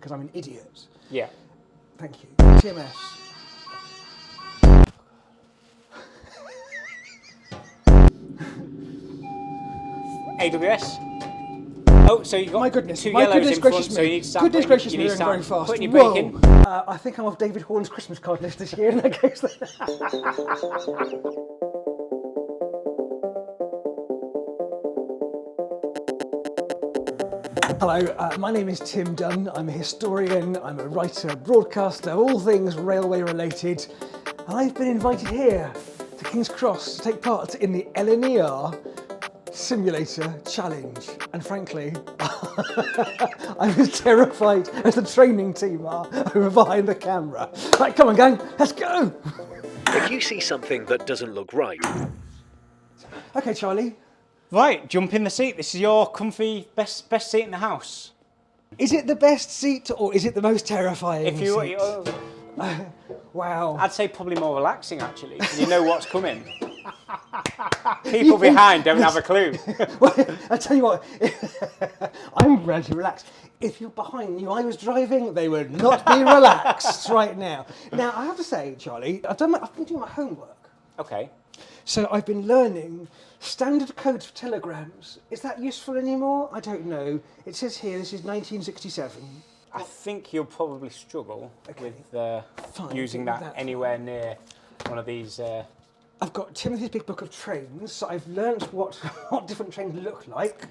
because I'm an idiot. Yeah. Thank you. TMS. AWS. Oh, so you got My goodness, two my yellows goodness in front, gracious so you me. need to start Goodness putting, gracious you me, need to going very start fast. putting your brake in. I think I'm off David Horn's Christmas card list this year in that case. Hello, my name is Tim Dunn. I'm a historian, I'm a writer, broadcaster, all things railway related. And I've been invited here to King's Cross to take part in the LNER Simulator Challenge. And frankly, I'm as terrified as the training team are over behind the camera. Right, come on gang, let's go! If you see something that doesn't look right... Okay, Charlie. Right, jump in the seat. This is your comfy, best seat in the house. Is it the best seat or is it the most terrifying If you, seat? Wow. I'd say probably more relaxing actually. You know what's coming. People behind don't have a clue. Well, I tell you what, I'm relatively relaxed. If you're behind you, I was driving, they would not be relaxed right now. Now, I have to say, Charlie, I've been doing my homework. Okay. So I've been learning standard codes for telegrams. Is that useful anymore? I don't know. It says here, this is 1967. I think you'll probably struggle with using that anywhere near one of these. I've got Timothy's Big Book of Trains, so I've learnt what different trains look like,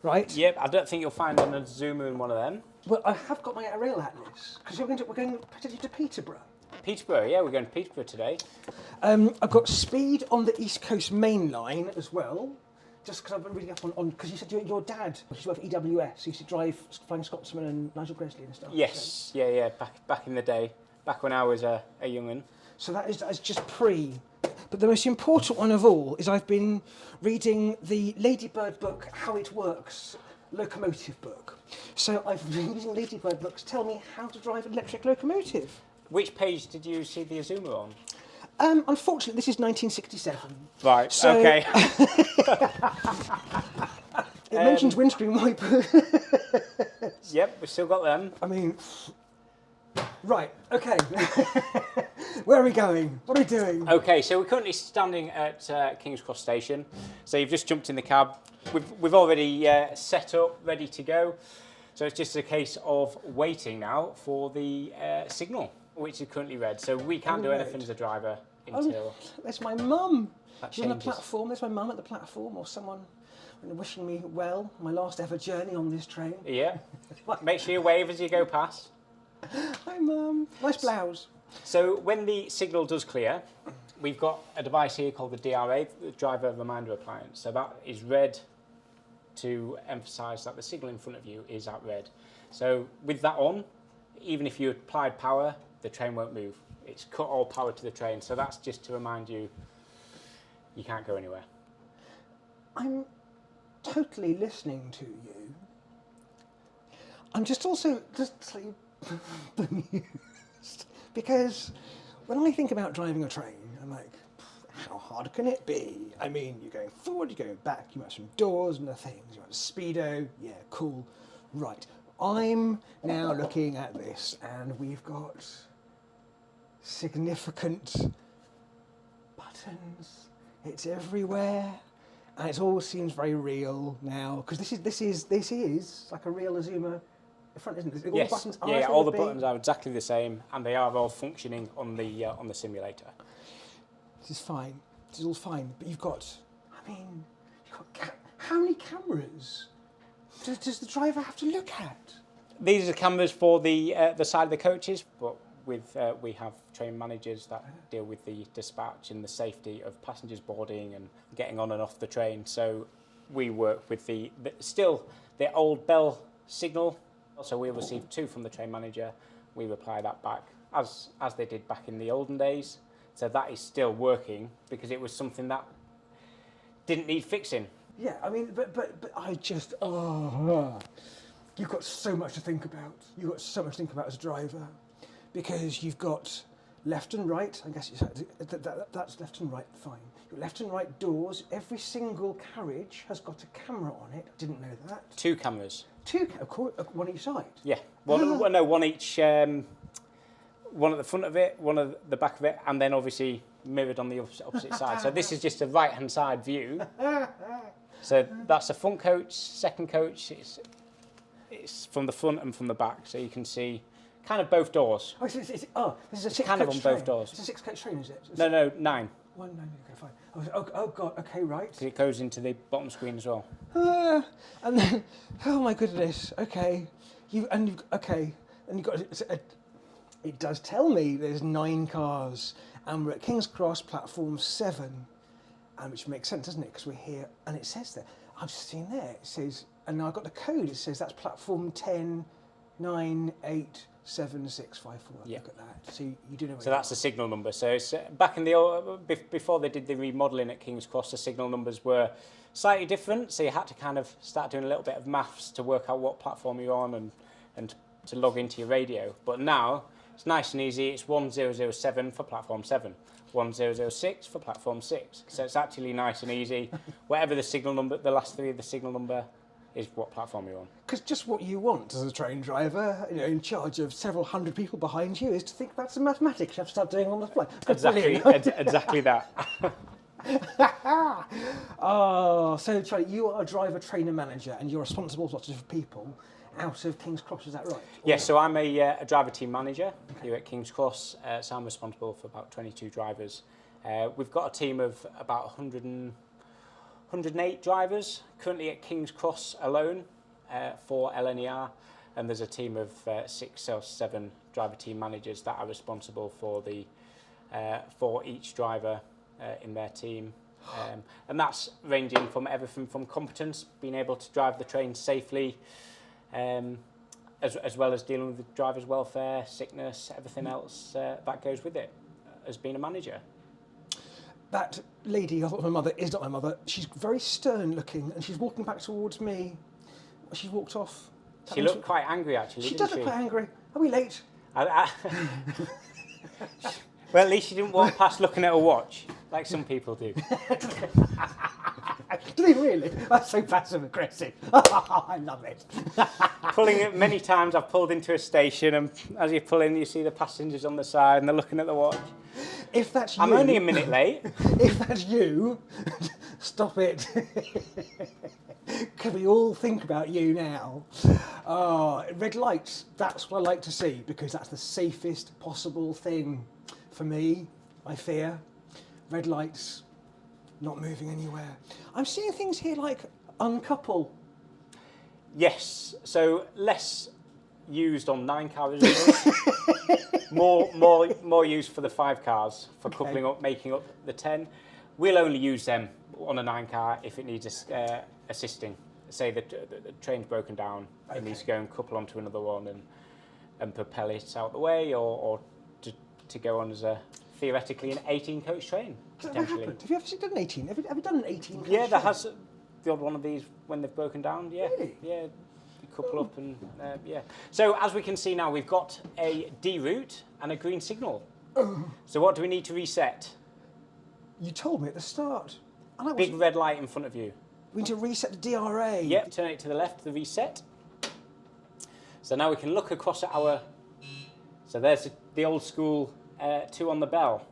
right? Yep, I don't think you'll find an Azuma in one of them. Well, I have got my rail atlas, because we're going potentially to Peterborough. Peterborough, yeah, we're going to Peterborough today. I've got speed on the East Coast Main Line as well, just because I've been reading up on because you said your dad used to work for EWS, he used to drive Flying Scotsman and Nigel Gresley and stuff. Yes, so. Yeah, back in the day, back when I was a young'un. So that is just pre. But the most important one of all is I've been reading the Ladybird book, How It Works, locomotive book. So I've been using Ladybird books to tell me how to drive an electric locomotive. Which page did you see the Azuma on? Unfortunately, this is 1967. Right, so, okay. It mentions windscreen wipers. Yep, we've still got them. I mean, right, okay. Where are we going? What are we doing? Okay, so we're currently standing at King's Cross Station. So you've just jumped in the cab. We've already set up, ready to go. So it's just a case of waiting now for the signal, which is currently red. So we can't do anything as a driver until... There's my mum. She's on the changes. platform. There's my mum at the platform, or someone wishing me well, my last ever journey on this train. Yeah. Make sure you wave as you go past. Hi, Mum. Nice blouse. So when the signal does clear, we've got a device here called the DRA, the Driver Reminder Appliance. So that is red to emphasise that the signal in front of you is at red. So with that on, even if you applied power, the train won't move. It's cut all power to the train. So that's just to remind you, you can't go anywhere. I'm totally listening to you. I'm just also slightly bemused because when I think about driving a train, I'm like, how hard can it be? I mean, you're going forward, you're going back, you might have some doors and the things, you want a speedo, yeah, cool, right. I'm now looking at this and we've got significant buttons. It's everywhere, and it all seems very real now because this is like a real Azuma front, isn't it? All Yes, the buttons are yeah, as they all the would be. buttons are exactly the same, and they are all functioning on the simulator. This is fine. This is all fine. But you've got, how many cameras does the driver have to look at? These are cameras for the side of the coaches, but we have train managers that deal with the dispatch and the safety of passengers boarding and getting on and off the train. So we work with the old bell signal. So we'll receive two from the train manager. We reply that back as they did back in the olden days. So that is still working because it was something that didn't need fixing. Yeah, I mean, but I just, you've got so much to think about. You've got so much to think about as a driver because you've got left and right. I guess that's left and right. Fine. Your left and right doors. Every single carriage has got a camera on it. Didn't know that. 2 cameras. Of course, one each side. Yeah. One each. One at the front of it, one at the back of it, and then obviously mirrored on the opposite side. So this is just a right-hand side view. So that's the front coach, second coach. It's from the front and from the back, so you can see kind of both doors. Oh, this is a six kind of on train. both doors. It's a 6-coach train, is it? No, 9. 1, 9. Okay, fine. Oh God. Okay, right. It goes into the bottom screen as well. And then, oh my goodness. Okay, you've got. It does tell me there's 9 cars, and we're at King's Cross, platform 7, and which makes sense, doesn't it? Because we're here, and it says there. I've just seen there. It says, and now I've got the code. It says that's platform 10, 9, 8, 7, 6, 5, 4. Yeah. Look at that. So you do know. So that's the signal number. So it's, back in the old, before they did the remodelling at King's Cross, the signal numbers were slightly different. So you had to kind of start doing a little bit of maths to work out what platform you're on and to log into your radio. But now it's nice and easy. It's 1007 for platform 7, 1006 for platform 6. So it's actually nice and easy. Whatever the signal number, the last 3 of the signal number is what platform you're on. Because just what you want as a train driver, in charge of several hundred people behind you, is to think about some mathematics you have to start doing on the fly. Exactly that. Oh, so Charlie, you are a driver, trainer, manager, and you're responsible for lots of different people out of King's Cross, is that right? Yes, so I'm a driver team manager here at King's Cross, so I'm responsible for about 22 drivers. We've got a team of about 108 drivers currently at King's Cross alone for LNER, and there's a team of 6 or 7 driver team managers that are responsible for for each driver in their team. And that's ranging from everything from competence, being able to drive the train safely, as well as dealing with the driver's welfare, sickness, everything else that goes with it as being a manager. That lady, I thought my mother, is not my mother. She's very stern looking, and she's walking back towards me. She's walked off. She looked quite angry, actually. She does look quite angry. Are we late? Well, at least she didn't walk past looking at her watch, like some people do. Do they really? That's so passive aggressive. I love it. Pulling it many times, I've pulled into a station, and as you pull in, you see the passengers on the side, and they're looking at the watch. If that's you, I'm only a minute late. If that's you, stop it. Can we all think about you now? Red lights, that's what I like to see, because that's the safest possible thing for me, I fear. Red lights, not moving anywhere. I'm seeing things here like uncouple. Yes, so less used on 9 car reserves, more used for the 5 cars for coupling up, making up the 10. We'll only use them on a 9 car if it needs assisting. Say the train's broken down, it needs to go and couple onto another one and propel it out the way, or to go on as theoretically an 18-coach train. Does that ever happen? Have you ever done an 18? Have you done an 18? Yeah, there has the odd one of these when they've broken down. Yeah, really? Yeah, you couple up and yeah. So as we can see now, we've got a D route and a green signal. So what do we need to reset? You told me at the start. Big red light in front of you. We need to reset the DRA. Yep, turn it to the left, the reset. So now we can look across at our... So there's the old school 2 on the bell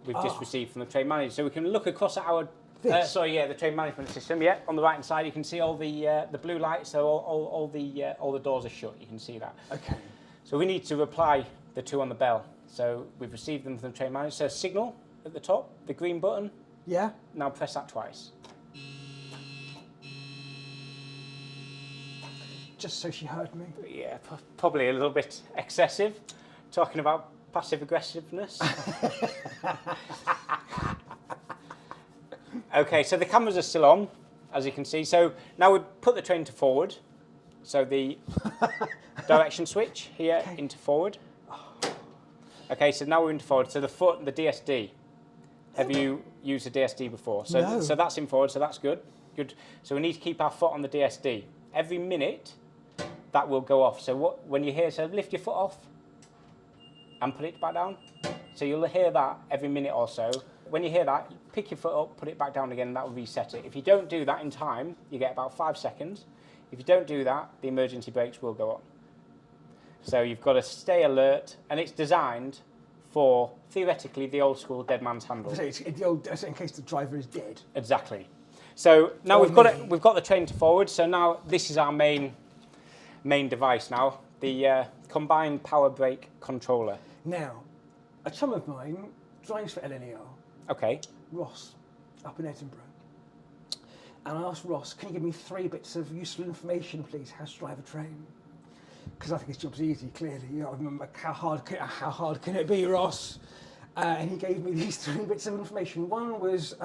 we've just received from the train manager. So we can look across at our... the train management system. Yeah, on the right hand side you can see all the blue lights. So all the doors are shut. You can see that. Okay. So we need to apply the 2 on the bell. So we've received them from the train manager. So signal at the top, the green button. Yeah. Now press that twice. Just so she heard me. Yeah, probably a little bit excessive, talking about passive aggressiveness. Okay, so the cameras are still on, as you can see. So now we put the train to forward. So the direction switch here into forward. Okay, so now we're into forward. So the DSD. Have you used a DSD before? So, no. So that's in forward, so that's good. Good. So we need to keep our foot on the DSD. Every minute, that will go off. So when you hear, so lift your foot off. and put it back down. So you'll hear that every minute or so. When you hear that, pick your foot up, put it back down again, and that will reset it. If you don't do that in time, you get about 5 seconds. If you don't do that, the emergency brakes will go on. So you've got to stay alert, and it's designed for, theoretically, the old school dead man's handle. It's in case the driver is dead. Exactly. So now we've got the train to forward. So now this is our main device now, the combined power brake controller. Now, a chum of mine drives for LNER. Okay. Ross, up in Edinburgh. And I asked Ross, can you give me 3 bits of useful information, please, how to drive a train? Because I think his job's easy, clearly. You know, I remember how hard can it be, Ross? And he gave me these 3 bits of information. One was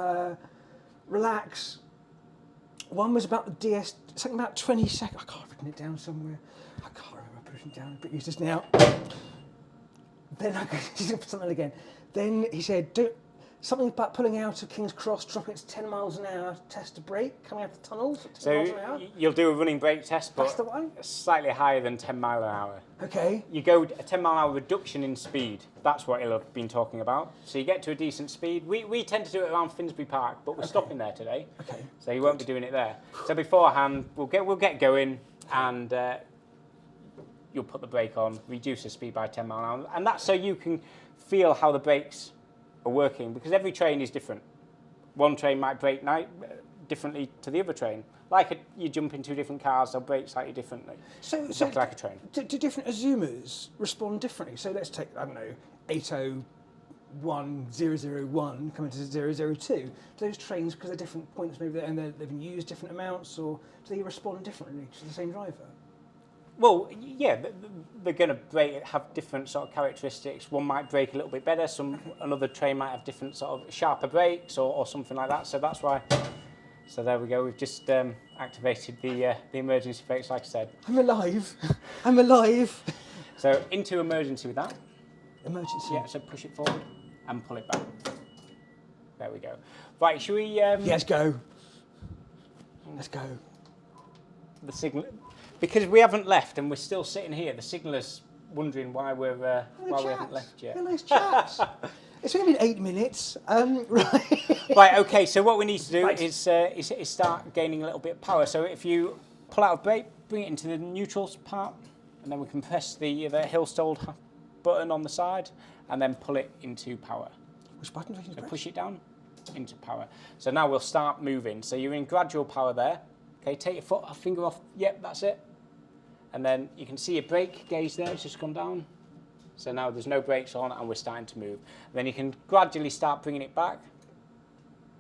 relax. One was about the DS, something about 20 seconds. I can't have written it down somewhere. I can't remember putting it down, but use this now. Then I got something again. Then he said, something about pulling out of King's Cross, dropping it to 10 miles an hour, test a brake, coming out of the tunnels at 10 miles an hour. You'll do a running brake test, but that's the one? Slightly higher than 10 mile an hour. Okay. You go a 10 mile an hour reduction in speed. That's what he'll have been talking about. So you get to a decent speed. We tend to do it around Finsbury Park, but we're stopping there today. Okay. So you won't be doing it there. So beforehand, we'll get going, and you'll put the brake on, reduce the speed by 10 mile an hour, and that's so you can feel how the brakes are working, because every train is different. One train might brake differently to the other train. Like you jump into 2 different cars, they'll brake slightly differently. So like a train. Do different Azumas respond differently? So let's take, I don't know, 801,001 coming to 002. Do those trains, because they're different points, maybe and they've been used different amounts, or do they respond differently to the same driver? Well, yeah, they're going to have different sort of characteristics. One might brake a little bit better. Another train might have different sort of sharper brakes or something like that. So that's why. So there we go. We've just activated the emergency brakes, like I said. I'm alive. I'm alive. So into emergency with that. Emergency. Yeah. So push it forward and pull it back. There we go. Right. Should we? Let's go. Let's go. The signal. Because we haven't left and we're still sitting here, the signaler's wondering why we haven't left yet. They're nice chats. It's only been 8 minutes. Right. Right. Okay. So what we need to do is start gaining a little bit of power. So if you pull out a brake, bring it into the neutral part, and then we can press the hill stalled button on the side, and then pull it into power. Which button do you press? Push it down into power. So now we'll start moving. So you're in gradual power there. Okay. Take your finger off. Yep. That's it. And then you can see your brake gauge there, it's just gone down. So now there's no brakes on and we're starting to move. And then you can gradually start bringing it back.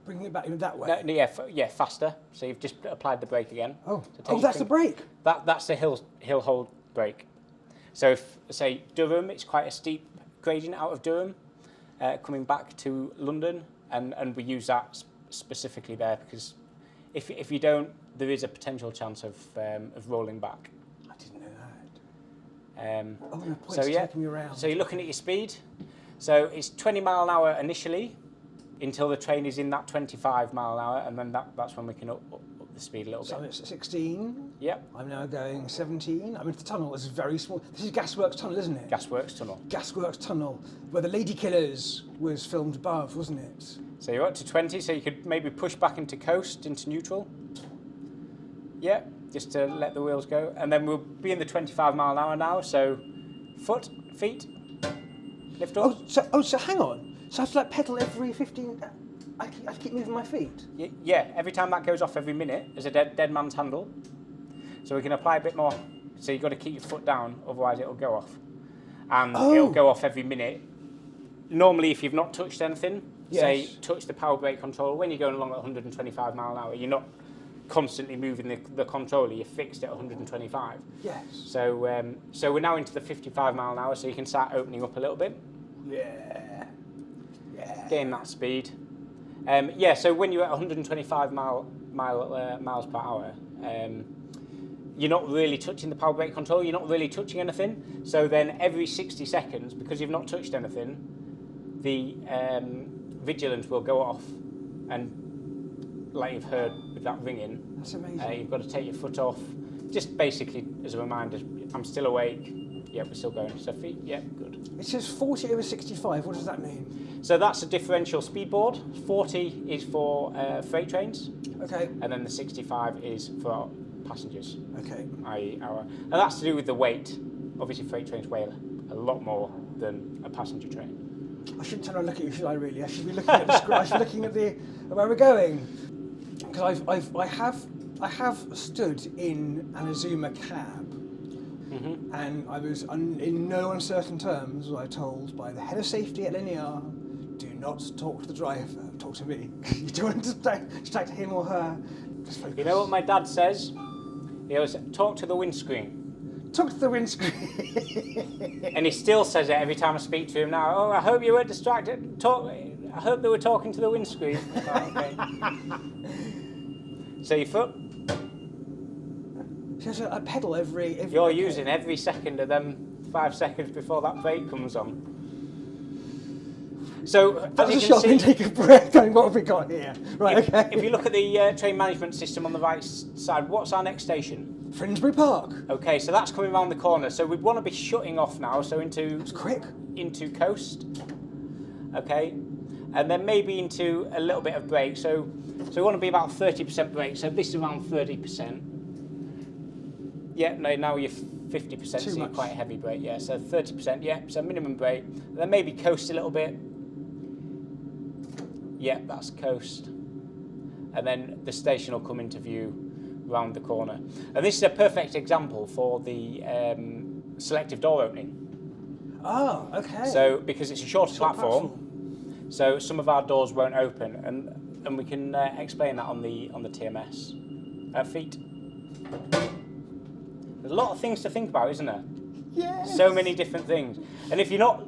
Bringing it back in that way? Yeah, faster. So you've just applied the brake again. Oh, that's the brake? That's the hill hold brake. So if, say, Durham, it's quite a steep gradient out of Durham, coming back to London, and we use that specifically there because if you don't, there is a potential chance of rolling back. Taking me around. So you're looking at your speed. So it's 20 mile an hour initially until the train is in that 25 mile an hour, and then that's when we can up the speed a little bit. So it's 16. Yep. I'm now going 17. I'm into the tunnel. It's very small. This is Gasworks Tunnel, isn't it? Gasworks Tunnel. Gasworks Tunnel, where the Lady Killers was filmed above, wasn't it? So you're up to 20, so you could maybe push back into coast, into neutral. Yeah. Just to let the wheels go. And then we'll be in the 25 mile an hour now, so feet, lift up. So hang on. So I have to like pedal every 15, I have to keep moving my feet? Yeah, every time that goes off every minute, there's a dead man's handle. So we can apply a bit more. So you've got to keep your foot down, otherwise it'll go off. And it'll go off every minute. Normally, if you've not touched anything, say touch the power brake controller, when you're going along at 125 mile an hour, you're not constantly moving the controller, you're fixed at 125. Yes. So we're now into the 55 mile an hour, so you can start opening up a little bit. Yeah. Gain that speed. So when you're at 125 miles per hour, you're not really touching the power brake controller, you're not really touching anything. So then every 60 seconds, because you've not touched anything, the vigilant will go off, and like you've heard with that ringing, that's amazing. You've got to take your foot off, just basically as a reminder, I'm still awake, Yeah, we're still going. So feet, yeah, good. It says 40 over 65. What does that mean? So that's a differential speed board. 40 is for freight trains, Okay. and then the 65 is for passengers. Okay. I.e. and that's to do with the weight. Obviously, freight trains weigh a lot more than a passenger train. I shouldn't turn around and look at you, should I? Really? I should be looking at the screen. I should be looking at where we're going. Because I have stood in an Azuma cab. Mm-hmm. And I was, in no uncertain terms, was I told by the head of safety at LNER, do not talk to the driver, talk to me. You don't want to distract him or her. Just focus. You know what my dad says? He goes, talk to the windscreen. Talk to the windscreen. And he still says it every time I speak to him now. Oh, I hope you weren't distracted. I hope they were talking to the windscreen. Oh, okay. So your foot? So I pedal every You're using every second of them 5 seconds before that brake comes on. So, that as was a you can shot see, and take a breath. Going, what have we got here? Right, okay. if you look at the train management system on the right side, what's our next station? Finsbury Park. Okay, so that's coming around the corner. So we want to be shutting off now. So It's quick. into coast. Okay, and then maybe into a little bit of brake. So we want to be about 30% brake. So this is around 30%. Yeah, no, now you're 50%, so you're quite a heavy brake. Yeah, so 30%. Yeah, so minimum brake. And then maybe coast a little bit. Yeah, that's coast. And then the station will come into view round the corner. And this is a perfect example for the selective door opening. Oh, okay. So because it's a shorter platform, so some of our doors won't open, and we can explain that on the TMS. Feet. There's a lot of things to think about, isn't there? Yes. So many different things. And if you're not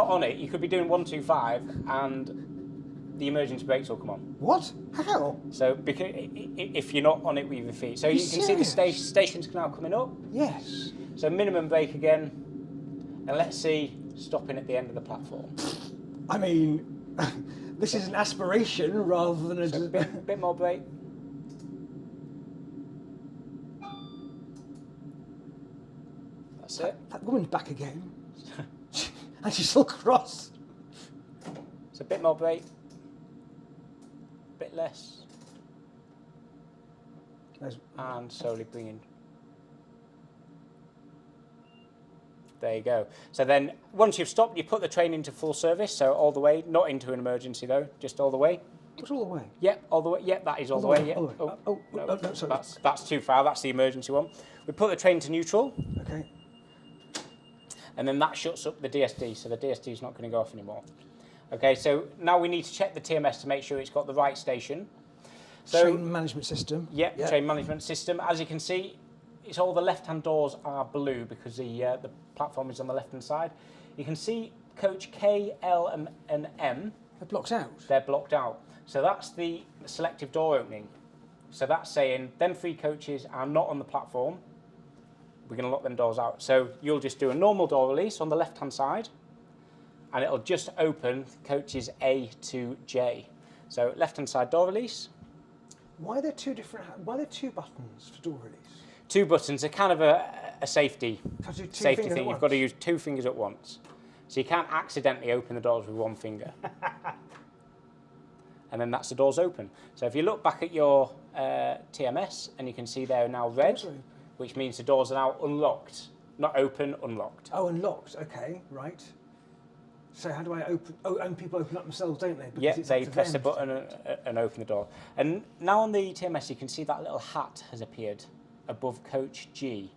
on it, you could be doing 1, 2, 5, and the emergency brakes will come on. What? How? So because if you're not on it with your feet, so you can see the stations now coming up. Yes. So minimum brake again, and let's see stopping at the end of the platform. I mean, this is an aspiration rather than a... So bit more brake. That's it. That woman's back again. And she's still cross. So a bit more brake. Bit less. And slowly bringing. There you go. So then once you've stopped, you put the train into full service, so all the way, not into an emergency though, just all the way. What's all the way? Yep, all the way. Yep, that is all the way. Yep. No, sorry. That's too far. That's the emergency one. We put the train to neutral. Okay. And then that shuts up the DSD, so the DSD is not going to go off anymore. Okay, so now we need to check the TMS to make sure it's got the right station. So, train management system. Yep, train management system. As you can see, it's all the left-hand doors are blue because the platform is on the left-hand side. You can see coach K, L, and M. They're blocked out. They're blocked out. So that's the selective door opening. So that's saying them 3 coaches are not on the platform. We're going to lock them doors out. So you'll just do a normal door release on the left-hand side, and it'll just open coaches A to J. So left-hand side door release. Why are there two buttons for door release? 2 buttons are kind of a safety Safety thing. You've got to use 2 fingers at once. So you can't accidentally open the doors with 1 finger. And then that's the doors open. So if you look back at your TMS, and you can see they're now red, which means the doors are now unlocked. Not open, unlocked. Oh, unlocked. Okay, right. So how do I open? Oh, and people open up themselves, don't they? Yeah, they press a button and open the door. And now on the TMS, you can see that little hat has appeared above coach G.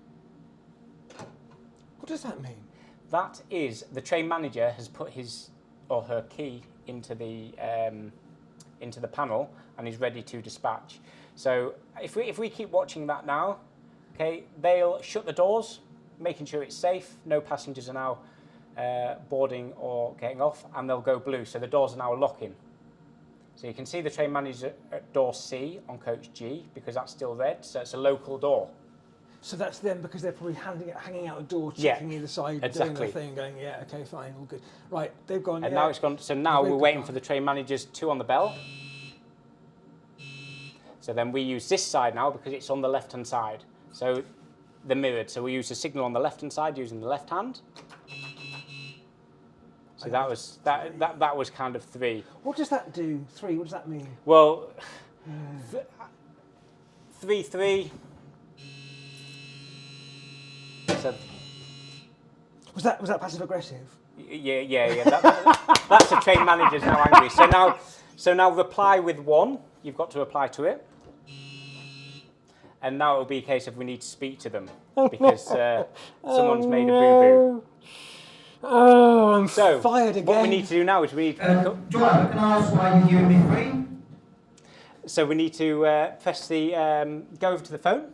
What does that mean? That is the train manager has put his or her key into the panel and is ready to dispatch. So if we keep watching that now, okay, they'll shut the doors, making sure it's safe. No passengers are now boarding or getting off, and they'll go blue. So the doors are now locking. So you can see the train manager at door C on coach G because that's still red. So it's a local door. So that's them because they're probably hanging out the door, checking either side, doing their thing, going, yeah, okay, fine, all good. Right, they've gone. And now it's gone. So now we're waiting for the train managers 2 on the bell. So then we use this side now because it's on the left-hand side. So the mirrored. So we use the signal on the left-hand side using the left hand. So that was kind of 3. What does that do? 3. What does that mean? Well, 3-3. So Was that passive aggressive? yeah. That's the train manager's now angry. So now reply with 1. You've got to reply to it. And now it'll be a case of we need to speak to them because someone's made a boo-boo. Oh, I'm fired again. What we need to do now is we need to Driver, can I ask why you giving me 3? So we need to press the go over to the phone.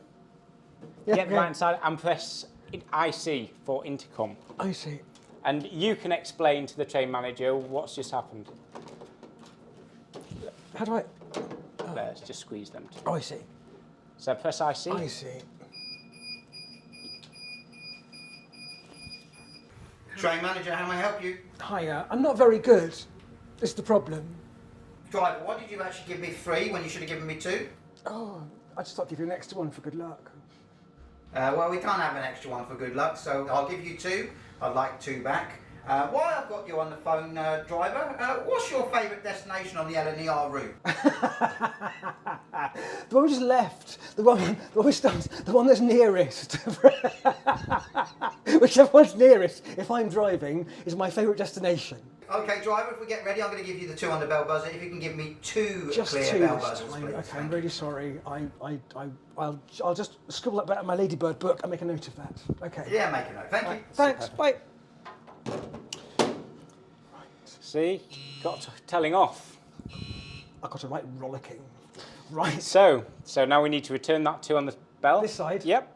Get the right hand side and press IC for intercom. I see. And you can explain to the train manager what's just happened. How do I? Let's just squeeze them. Oh, I see. So press IC. I see. Train manager, how may I help you? Hiya. I'm not very good. This is the problem. Driver, why did you actually give me 3 when you should have given me 2? Oh, I just thought I'd give you an extra one for good luck. Well, we can't have an extra one for good luck, so I'll give you 2. I'd like 2 back. While I've got you on the phone, driver, what's your favourite destination on the LNER route? The one we just left. The one that's nearest. Whichever one's nearest, if I'm driving, is my favourite destination. Okay, driver, if we get ready, I'm going to give you the 2 on the bell buzzer. If you can give me 2 Just clear 2 bell this buzzers, time. please. Okay, I'm really sorry. I'll just scribble that back in my Ladybird book and make a note of that. Okay. Yeah, make a note. Thank you. Thanks. Bye. See, got telling off. I got it right, rollicking. Right. So now we need to return that 2 on the bell. This side. Yep.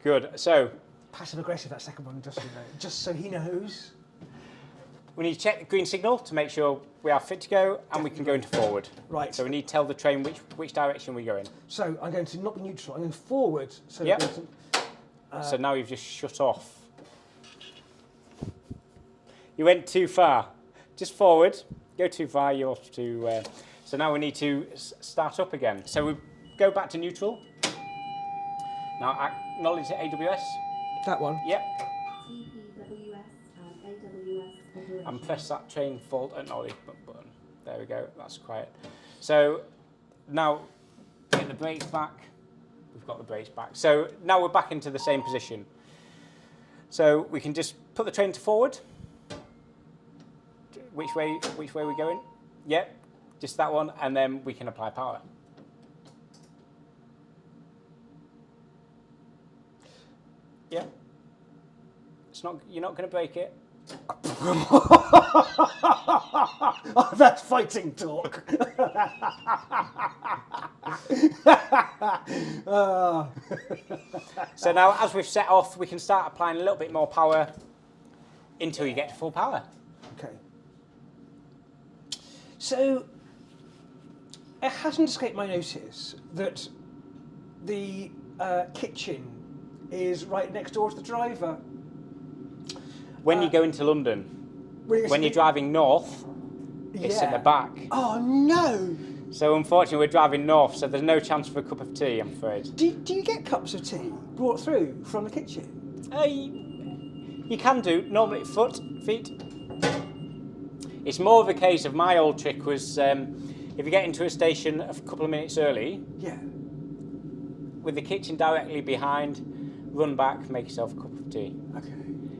Good. So Passive aggressive, that second one, just so he knows. we need to check the green signal to make sure we are fit to go and we can go into forward. Right. So we need to tell the train which direction we're going. So I'm going to not be neutral. I'm going forward. So Yep. we're going to, So now you've just shut off. You went too far. Just forward. Go too far. You're off to. So now we need to start up again. So we go back to neutral. Now acknowledge the AWS. that one. Yep. TPWS and AWS. And press that train fault acknowledgement button. There we go. That's quiet. So now get the brakes back. We've got the brakes back. So now we're back into the same position. So we can just put the train to forward. Which way are we going? Yep, just that one, and then we can apply power. Yep. You're not going to break it. Oh, that's fighting talk. So now, as we've set off, we can start applying a little bit more power until you get to full power. Okay. So, it hasn't escaped my notice that the kitchen is right next door to the driver. When you go into London, when you're driving north, it's at the back. Oh no! So unfortunately, we're driving north, so there's no chance for a cup of tea, I'm afraid. Do you get cups of tea brought through from the kitchen? You can do, normally feet. It's more of a case of my old trick was if you get into a station a couple of minutes early, Yeah. with the kitchen directly behind, run back, make yourself a cup of tea. Okay.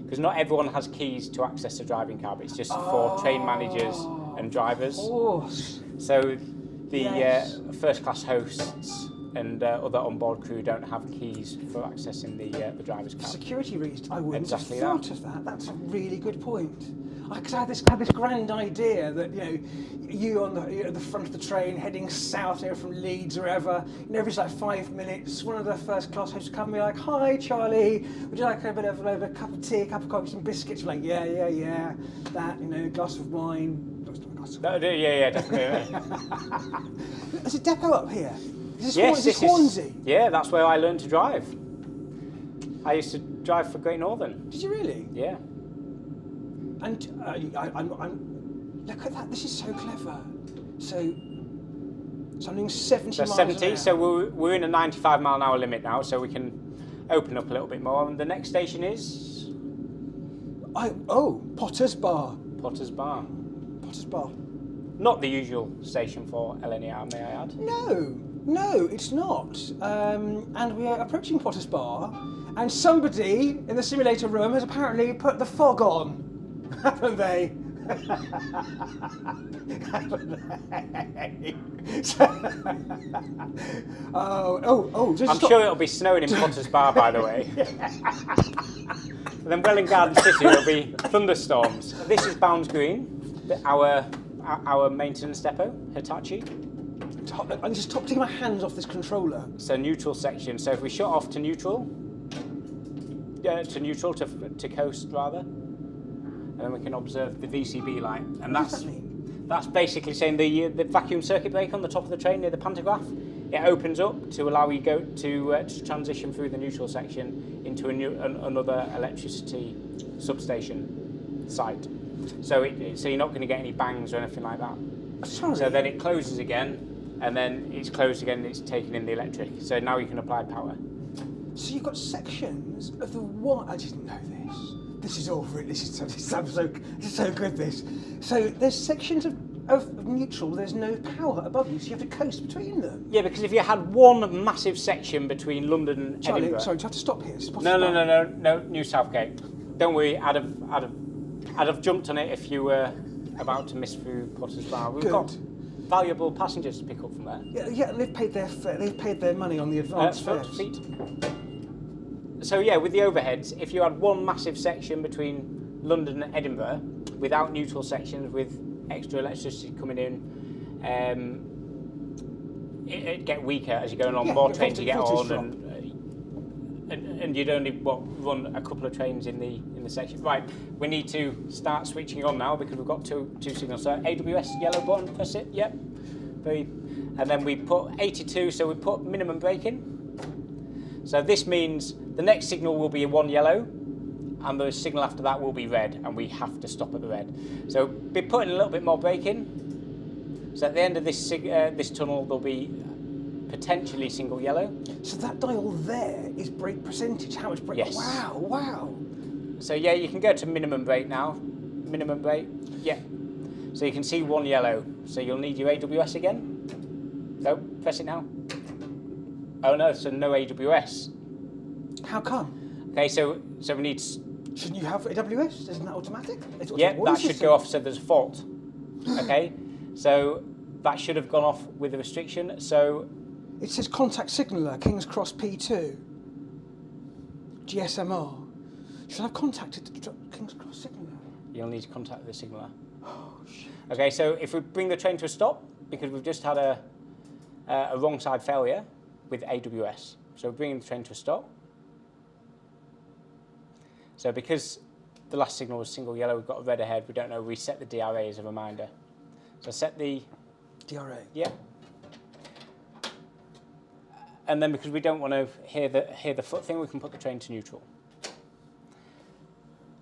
Because not everyone has keys to access the driving cab, it's just for train managers and drivers. Of course. So the Yes. first class hosts and other onboard crew don't have keys for accessing the driver's cab. Security reasons, I wouldn't Exactly have thought that. of that. That's a really good point. Because I had this grand idea that you on the front of the train heading south from Leeds or wherever, every 5 minutes, one of the first class hosts would come and be like, "Hi Charlie, would you like a bit of a cup of tea, a cup of coffee, some biscuits?" We're like, yeah, that, a glass of wine. Yeah, definitely. There's a depot up here. Is this this Hornsey? Yeah, that's where I learned to drive. I used to drive for Great Northern. Did you really? Yeah. And I'm look at that. This is so clever. So So I'm doing 70 So miles 70, an hour. so we're in a 95 mile an hour limit now, so we can open up a little bit more. And the next station is Potter's Bar. Potter's Bar. Potter's Bar. Not the usual station for LNER, may I add? No, it's not. And we are approaching Potter's Bar, and somebody in the simulator room has apparently put the fog on, haven't they? I'm sure it'll be snowing in Potter's Bar, by the way. And then Welling Garden City will be thunderstorms. This is Bounds Green, our maintenance depot, Hitachi. I'm just taking my hands off this controller. So neutral section. So if we shut off to neutral, to coast rather, and then we can observe the VCB light. And What does that mean? That's basically saying the vacuum circuit breaker on the top of the train near the pantograph. It opens up to allow you to transition through the neutral section into another electricity substation site. So you're not going to get any bangs or anything like that. Sorry. So then it closes again, and then it's closed again and it's taken in the electric. So now you can apply power. So you've got sections of the wire. I didn't know this. This is all really. This is so good. This. So there's sections of neutral. There's no power above you, so you have to coast between them. Yeah, because if you had one massive section between London and Charlie, Edinburgh. sorry, do you have to stop here? No, New Southgate. Don't worry, I'd have jumped on it if you were about to miss through Potter's Bar. We've got valuable passengers to pick up from there. Yeah, they've paid their fare. They've paid their money on the advance Front fares. feet. So yeah, with the overheads, if you had one massive section between London and Edinburgh, without neutral sections, with extra electricity coming in, it'd get weaker as you go along. Yeah, more your trains you get voltage on, and you'd only run a couple of trains in the section. Right, we need to start switching on now because we've got two signals. So AWS yellow button, press it. Yep. And then we put 82. So we put minimum braking. So this means the next signal will be one yellow, and the signal after that will be red, and we have to stop at the red. So be putting a little bit more braking. So at the end of this tunnel, there'll be potentially single yellow. So that dial there is brake percentage. How much brake? Yes. Wow. So yeah, you can go to minimum brake now. Minimum brake. Yeah. So you can see one yellow. So you'll need your AWS again. No, press it now. Oh no, so no AWS. How come? Okay, so we need. Shouldn't you have AWS? Isn't that automatic? Yeah, that should go off. So there's a fault. Okay, so that should have gone off with a restriction. So it says contact signaller, King's Cross P2, GSMR. Should I have contacted the King's Cross signaller? you'll need to contact the signaller. Oh shit. Okay, so if we bring the train to a stop, because we've just had a wrong side failure with AWS. So we're bringing the train to a stop. So because the last signal was single yellow, we've got a red ahead, we don't know, we set the DRA as a reminder. So set the... DRA? Yeah. And then because we don't want to hear the foot thing, we can put the train to neutral.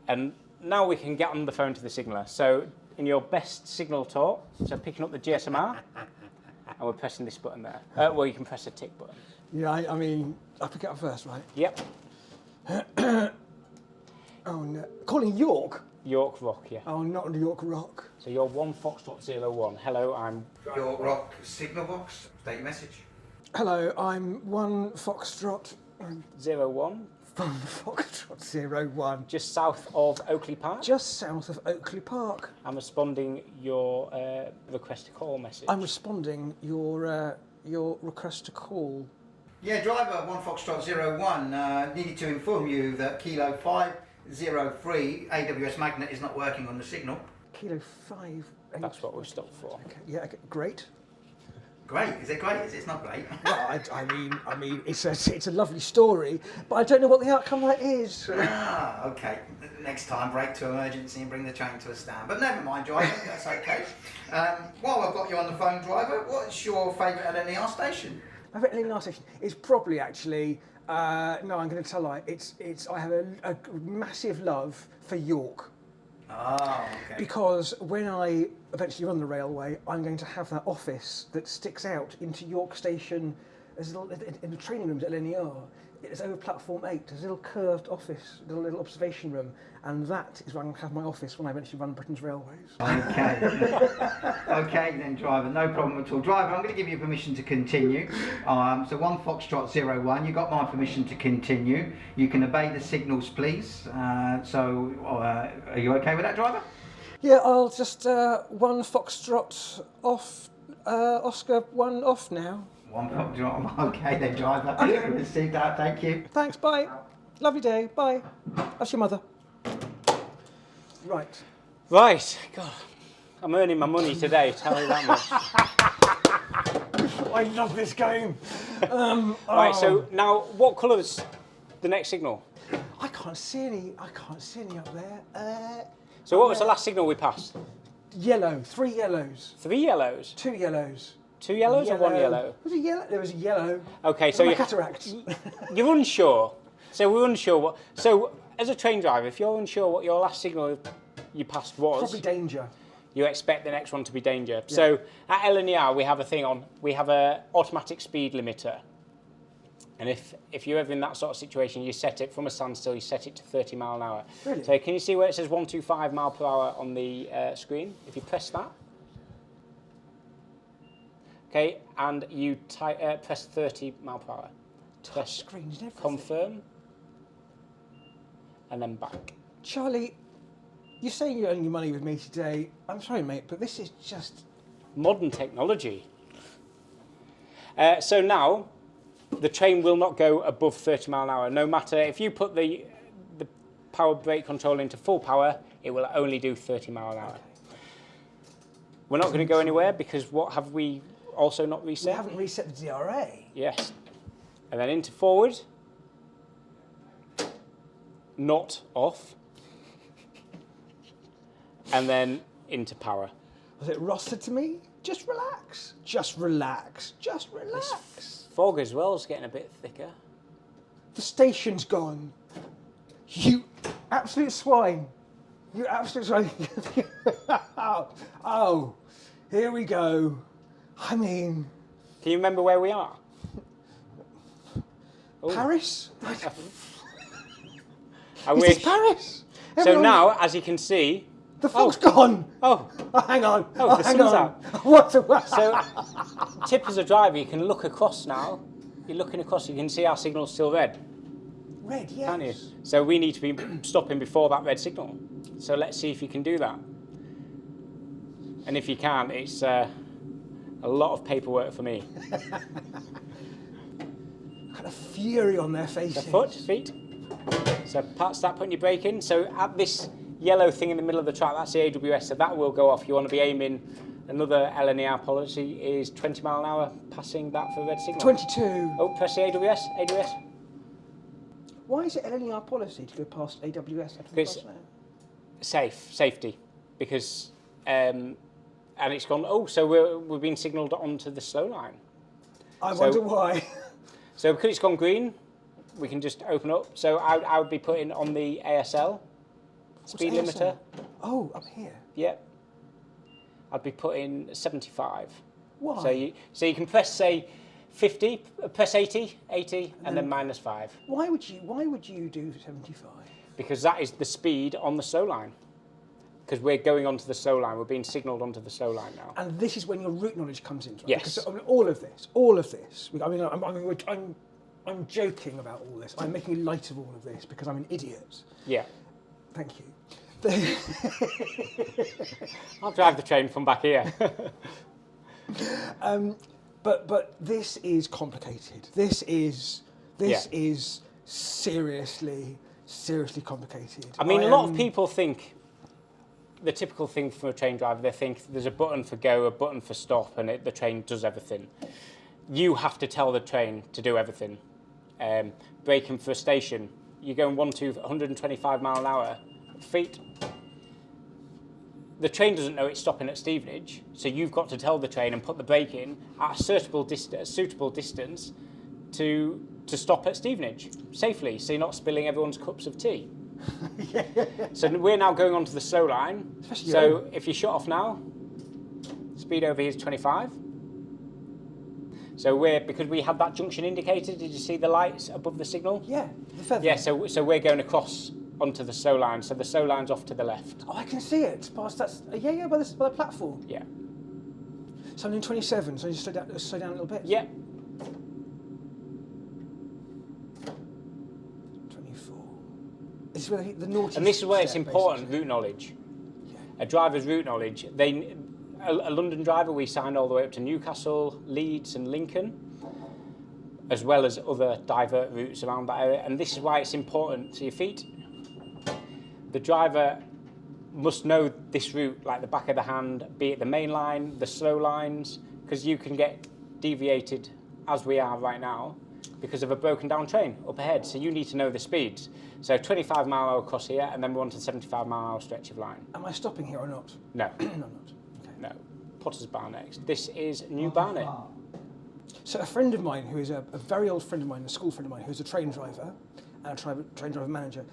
And now we can get on the phone to the signaller. So in your best signal talk, so picking up the GSMR, and we're pressing this button there. Well, you can press the tick button. Yeah, I mean, I'll pick it up first, right? Yep. Oh no. Calling York? York Rock, yeah. Oh, not York Rock. So you're 1 Foxtrot 01. Hello, I'm... Your rock signal box, state your message. Hello, I'm 1 Foxtrot. 01, 1 Foxtrot 01. just south of Oakley Park. Just south of Oakley Park. I'm responding your request to call message. I'm responding your request to call. Yeah, driver 1 Foxtrot 01 needed to inform you that Kilo 503 AWS magnet is not working on the signal. Kilo 5. That's what we've stopped for. Okay, yeah, okay, great. Great, is it great? It's not great. Well, I mean, it's a lovely story, but I don't know what the outcome of that is. Okay. Next time, brake to emergency and bring the train to a stand. But never mind, driver, that's okay. While I've got you on the phone, driver, what's your favourite LNER station? My favourite LNER station is probably actually. No, I'm going to tell you. It's. I have a massive love for York. Oh, okay. Because when I eventually run the railway, I'm going to have that office that sticks out into York Station as a little, in the training rooms at LNER. It's over platform 8. There's a little curved office, a little observation room, and that is where I'm going to have my office when I eventually run Britain's railways. Okay. Okay then, driver, no problem at all. Driver, I'm going to give you permission to continue. So 1 Foxtrot 01, you got my permission to continue. You can obey the signals, please. Are you okay with that, driver? Yeah, I'll just 1 Foxtrot off, Oscar 1 off now. 1 Foxtrot, okay then, driver. Received that, thank you. Thanks, bye. Lovely day, bye. That's your mother. Right. Right, God, I'm earning my money today, tell you that much. I love this game. Right, so now what colour's the next signal? I can't see any up there. So what was the last signal we passed? Yellow, 3 yellows. 3 yellows? 2 yellows. 2 yellows or 1 yellow? Was it yellow? There was a yellow. Okay, so my cataracts. You're unsure. So we're unsure what. So as a train driver, if you're unsure what your last signal you passed was, Probably danger. you expect the next one to be danger. Yeah. So at LNER we have a thing on. We have a automatic speed limiter, and if you're ever in that sort of situation, you set it from a standstill. You set it to 30 mile an hour. Really? So can you see where it says 125 mile per hour on the screen? If you press that. Okay, and you press 30 mile per hour. Press Screens and everything. confirm, and then back. Charlie, you're saying you're earning your money with me today. I'm sorry, mate, but this is just... Modern technology. So now, the train will not go above 30 mile an hour. No matter, if you put the power brake control into full power, it will only do 30 mile an hour. We're not going to go anywhere because what have we also not reset? They haven't reset the DRA. Yes. And then into forward. Not off. And then into power. Was it Ross said to me, just relax, just relax, just relax. This fog as well is getting a bit thicker. The station's gone. You absolute swine. You absolute swine. Oh, here we go. I mean... Can you remember where we are? Paris? I Is wish. this Paris? So Everyone- now, as you can see... The fog's gone. Oh, Hang on. Oh, the hang sun's on. out. What? so tip as a driver, you can look across now. You're looking across, you can see our signal's still red, Red, yes. can't you? So we need to be stopping before that red signal. So let's see if you can do that. And if you can't, it's a lot of paperwork for me. Kind of fury on their faces. The feet. So start putting your brake in. So at this yellow thing in the middle of the track, that's the AWS, so that will go off. You want to be aiming, another LNER policy is 20 mile an hour, passing that for red signal. 22. Oh, press the AWS. Why is it LNER policy to go past AWS? It's safety, because, and it's gone, oh, so we've been signalled onto the slow line. I wonder why. So because it's gone green, we can just open up. So I would be putting on the ASL, speed What's limiter. ASL? Oh, up here. Yep. I'd be putting 75. Why? So you can press, say, 50, press 80, and then -5. Why would you do 75? Because that is the speed on the slow line. Because we're going onto the slow line. We're being signalled onto the slow line now. And this is when your route knowledge comes in, right? Yes. Because I mean, all of this. I mean, I'm joking about all this. I'm making light of all of this because I'm an idiot. Yeah. Thank you. I'll drive the train from back here. But this is complicated. This is seriously complicated. I mean, a lot of people think, the typical thing for a train driver, they think there's a button for go, a button for stop, and the train does everything. You have to tell the train to do everything. Braking for a station, you're going 125 mile an hour, feet. The train doesn't know it's stopping at Stevenage, so you've got to tell the train and put the brake in at a suitable distance to stop at Stevenage safely, so you're not spilling everyone's cups of tea. Yeah. So we're now going onto the slow line. Especially so if you shut off now, speed over here is 25. So because we have that junction indicator, did you see the lights above the signal? Yeah, the feather. Yeah, so we're going across onto the slow line. So the slow line's off to the left. Oh, I can see it. Past that. Yeah, by the platform. Yeah. So I'm in 27. So you slow down a little bit. Yeah. 24. This is where the naughty. And this is where it's step, important, basically. route knowledge. Yeah. A driver's route knowledge. A London driver, we signed all the way up to Newcastle, Leeds and Lincoln, as well as other divert routes around that area. And this is why it's important to your feet. The driver must know this route like the back of the hand, be it the main line, the slow lines, because you can get deviated as we are right now because of a broken down train up ahead. So you need to know the speeds. So 25 mile an hour across here, and then we're on to 75 mile an hour stretch of line. Am I stopping here or not? No. No, I'm not. Okay. No. Potter's Bar next. This is New Barnet. So a friend of mine, who is a very old friend of mine, a school friend of mine, who's a train driver and a train driver manager,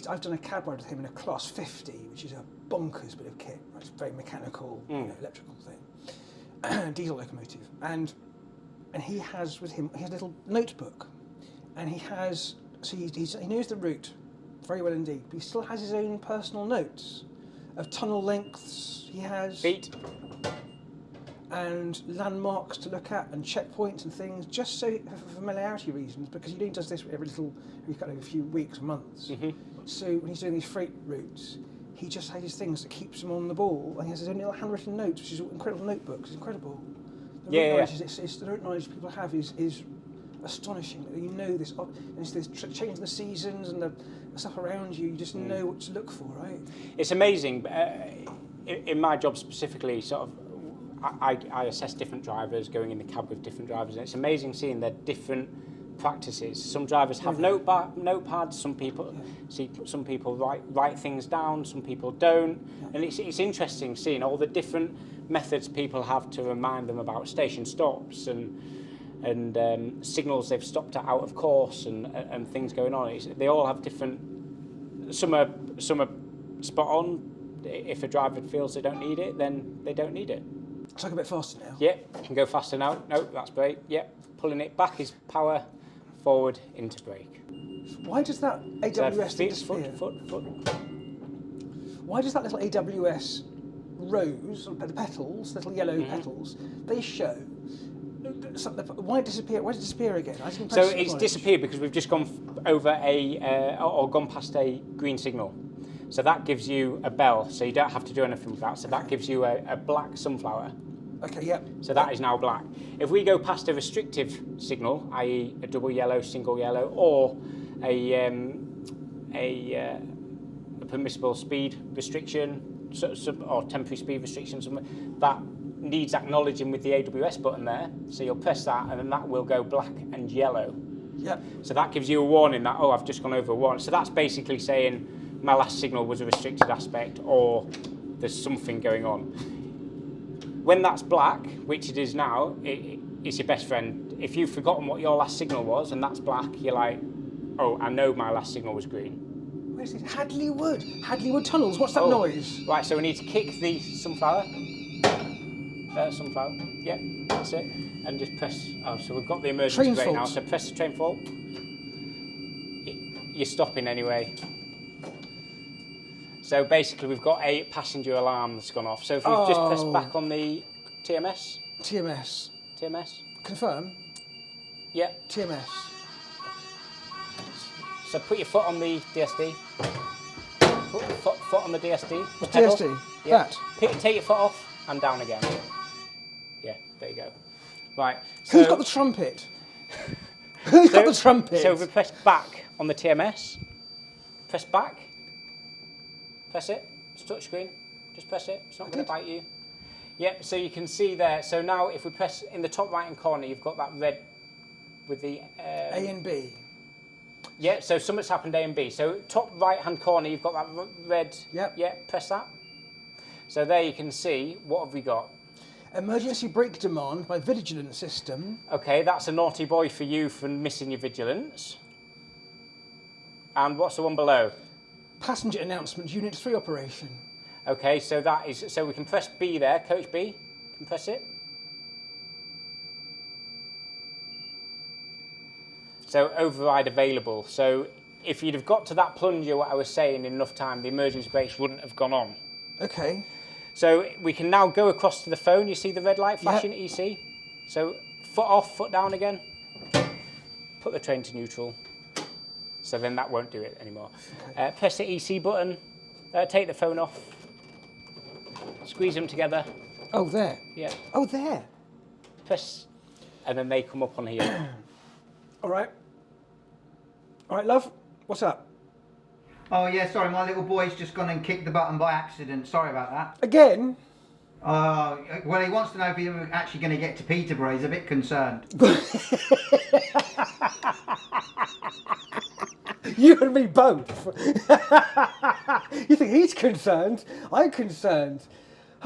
I've done a cab ride with him in a class 50, which is a bonkers bit of kit. Right? It's a very mechanical, electrical thing, diesel locomotive, and he has with him, he has a little notebook, and he knows the route very well indeed, but he still has his own personal notes of tunnel lengths. He has Feet. and landmarks to look at and checkpoints and things, just so for familiarity reasons, because he only does this every few weeks, months. Mm-hmm. So when he's doing these freight routes, he just has these things that keeps him on the ball, and he has his own little handwritten notes, which is incredible notebooks. It's incredible. The route knowledge people have is astonishing. You know this. There's change in the seasons and the stuff around you. You just know what to look for, right? It's amazing. In my job specifically, sort of, I assess different drivers going in the cab with different drivers, and it's amazing seeing their different practices. Some drivers have notepads. Some people write things down. Some people don't, and it's interesting seeing all the different methods people have to remind them about station stops and signals they've stopped at out of course and things going on. They all have different. Some are spot on. If a driver feels they don't need it, then they don't need it. Talk a bit faster now. Yep, can go faster now. No, that's brake. Yep, pulling it back is power, forward into brake. Why does that AWS disappear? Foot. Why does that little AWS rose, the petals, little yellow petals, they show? Why did it disappear again? So it's disappeared because we've just gone over or gone past a green signal. So that gives you a bell, so you don't have to do anything with that. So that gives you a black sunflower. Okay, yep. So that is now black. If we go past a restrictive signal, i.e. a double yellow, single yellow, or a permissible speed restriction, or temporary speed restriction, something, that needs acknowledging with the AWS button there. So you'll press that, and then that will go black and yellow. Yep. So that gives you a warning that, oh, I've just gone over a warning. So that's basically saying my last signal was a restricted aspect, or there's something going on. When that's black, which it is now, it's your best friend. If you've forgotten what your last signal was and that's black, you're like, oh, I know my last signal was green. Where's this? Hadley Wood tunnels. What's that noise? Right, so we need to kick the sunflower. Sunflower. Yep, that's it. And just press. Oh, so we've got the emergency brake now. So press the train fault. You're stopping anyway. So basically, we've got a passenger alarm that's gone off. So if we've just pressed back on the TMS. TMS. Confirm. Yep. TMS. So put your foot on the DSD. Put your foot on the DSD. The DSD? Yeah. That? Take your foot off and down again. Yeah, there you go. Right. So, who's got the trumpet? Who's got the trumpet? So if we press back on the TMS, press back. Press it. It's touch screen. Just press it. It's not going to bite you. Yep. So you can see there. So now if we press in the top right hand corner, you've got that red with the A and B. Yeah. So something's happened A and B. So top right hand corner, you've got that red. Yep. Yeah. Press that. So there you can see what have we got. Emergency brake demand by vigilance system. Okay, that's a naughty boy for you for missing your vigilance. And what's the one below? Passenger announcement, Unit 3 operation. Okay, so that is, so we can press B there, Coach B. can press it. So override available. So if you'd have got to that plunger, what I was saying, in enough time, the emergency brakes wouldn't have gone on. Okay. So we can now go across to the phone. You see the red light flashing at EC? So foot off, foot down again. Put the train to neutral. So then that won't do it anymore. Okay. Press the EC button. Take the phone off. Squeeze them together. Oh, there. Yeah. Oh, there. Press, and then they come up on here. All right. All right, love. What's up? Oh yeah, sorry, my little boy's just gone and kicked the button by accident. Sorry about that. Again? Well, he wants to know if you're actually going to get to Peterborough. He's a bit concerned. You and me both. You think he's concerned? I'm concerned.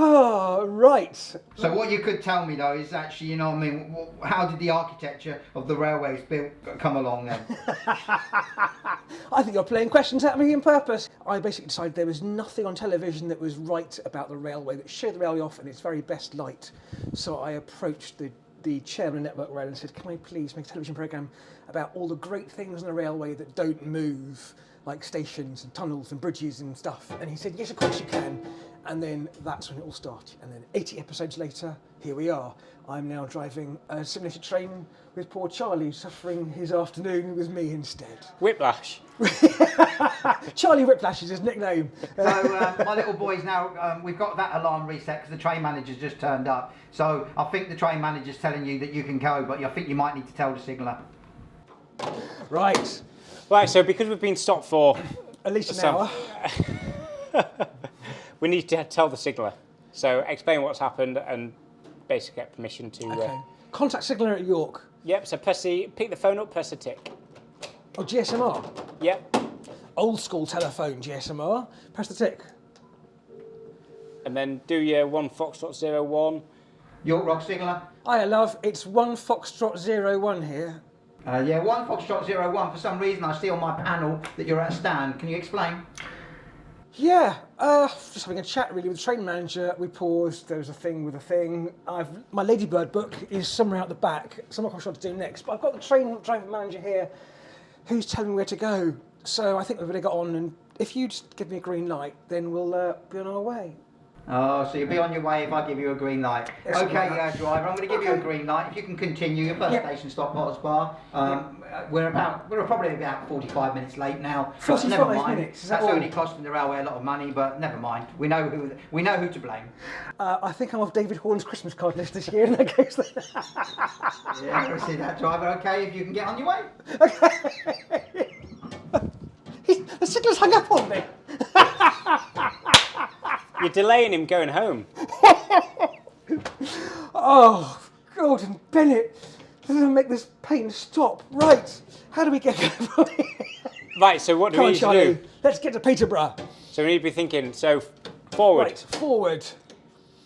Oh, right. So what you could tell me though is actually, you know what I mean, how did the architecture of the railways come along then? I think you're playing questions at me on purpose. I basically decided there was nothing on television that was right about the railway, that showed the railway off in its very best light. So I approached the chairman of Network Rail and said, can I please make a television programme about all the great things on the railway that don't move, like stations and tunnels and bridges and stuff? And he said, yes, of course you can. And then that's when it all started. And then 80 episodes later, here we are. I'm now driving a simulated train with poor Charlie, suffering his afternoon with me instead. Whiplash. Charlie Whiplash is his nickname. So my little boy's now, we've got that alarm reset because the train manager's just turned up. So I think the train manager's telling you that you can go, but I think you might need to tell the signaller. Right. Right, so because we've been stopped for... At least an hour. We need to tell the signaller. So explain what's happened and basically get permission to... Okay. Contact signaller at York. Yep, so pick the phone up, press the tick. Oh, GSMR? Yep. Old school telephone GSMR. Press the tick. And then do your 1 Foxtrot 01. York Rock signaller. Hiya, love. It's 1 Foxtrot 01 here. Yeah, 1 Foxtrot 01. For some reason I see on my panel that you're at a stand. Can you explain? Yeah, just having a chat really with the train manager. We paused, there was a thing with a thing. My Ladybird book is somewhere out the back, so I'm not quite sure what to do next, but I've got the train driver manager here who's telling me where to go. So I think we've really got on, and if you just give me a green light, then we'll be on our way. Oh, so you'll be on your way if I give you a green light. Yes, Okay, like driver, I'm going to give you a green light. If you can continue, your first station stop, Potter's Bar. We're probably about 45 minutes late now. 45 never mind. minutes, is That's that all? only costing the railway a lot of money, but never mind. We know who to blame. I think I'm off David Horn's Christmas card list this year, and that goes there. Yeah, I see that, driver. Okay, if you can get on your way. The signal's hung up on me. You're delaying him going home. Oh, Gordon Bennett. This doesn't make this pain stop. Right, how do we get from here? Right, so what do Come we on, need Charlie. to do? Let's get to Peterborough. So we need to be thinking, so forward, Right, forward,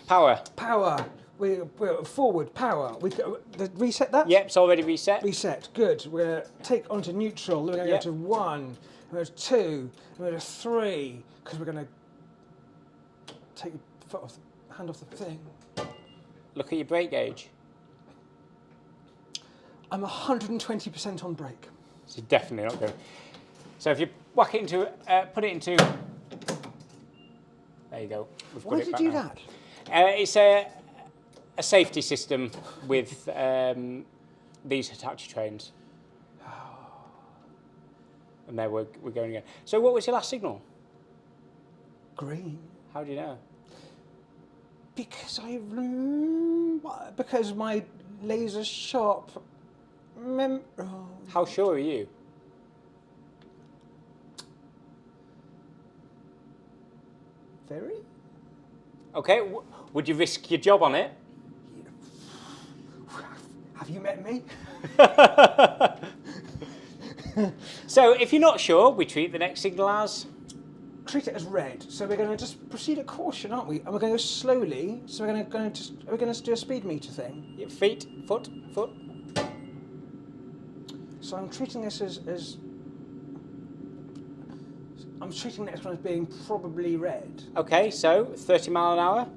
power. power. We're forward, power. Reset that? Yep, it's already reset. Reset, good. We're going to take onto neutral. Then we're going to go to 1, we're going to 2, we're going to 3, because we're going to take your foot off hand off the thing. Look at your brake gauge. I'm 120% on brake. So you're definitely not going. So if you whack it into, put it into. There you go. We've got Why it did you back do now. that? It's a safety system with these Hitachi trains. And there we're going again. So what was your last signal? Green. How do you know? Because because my laser sharp How sure are you? Very? Okay, would you risk your job on it? Have you met me? So if you're not sure, we treat the next signal as... Treat it as red. So we're going to just proceed at caution, aren't we? And we're going to go slowly. So we're going to do a speed meter thing. Your feet, foot. So I'm treating this as I'm treating the next one as being probably red. Okay, so 30 mile an hour.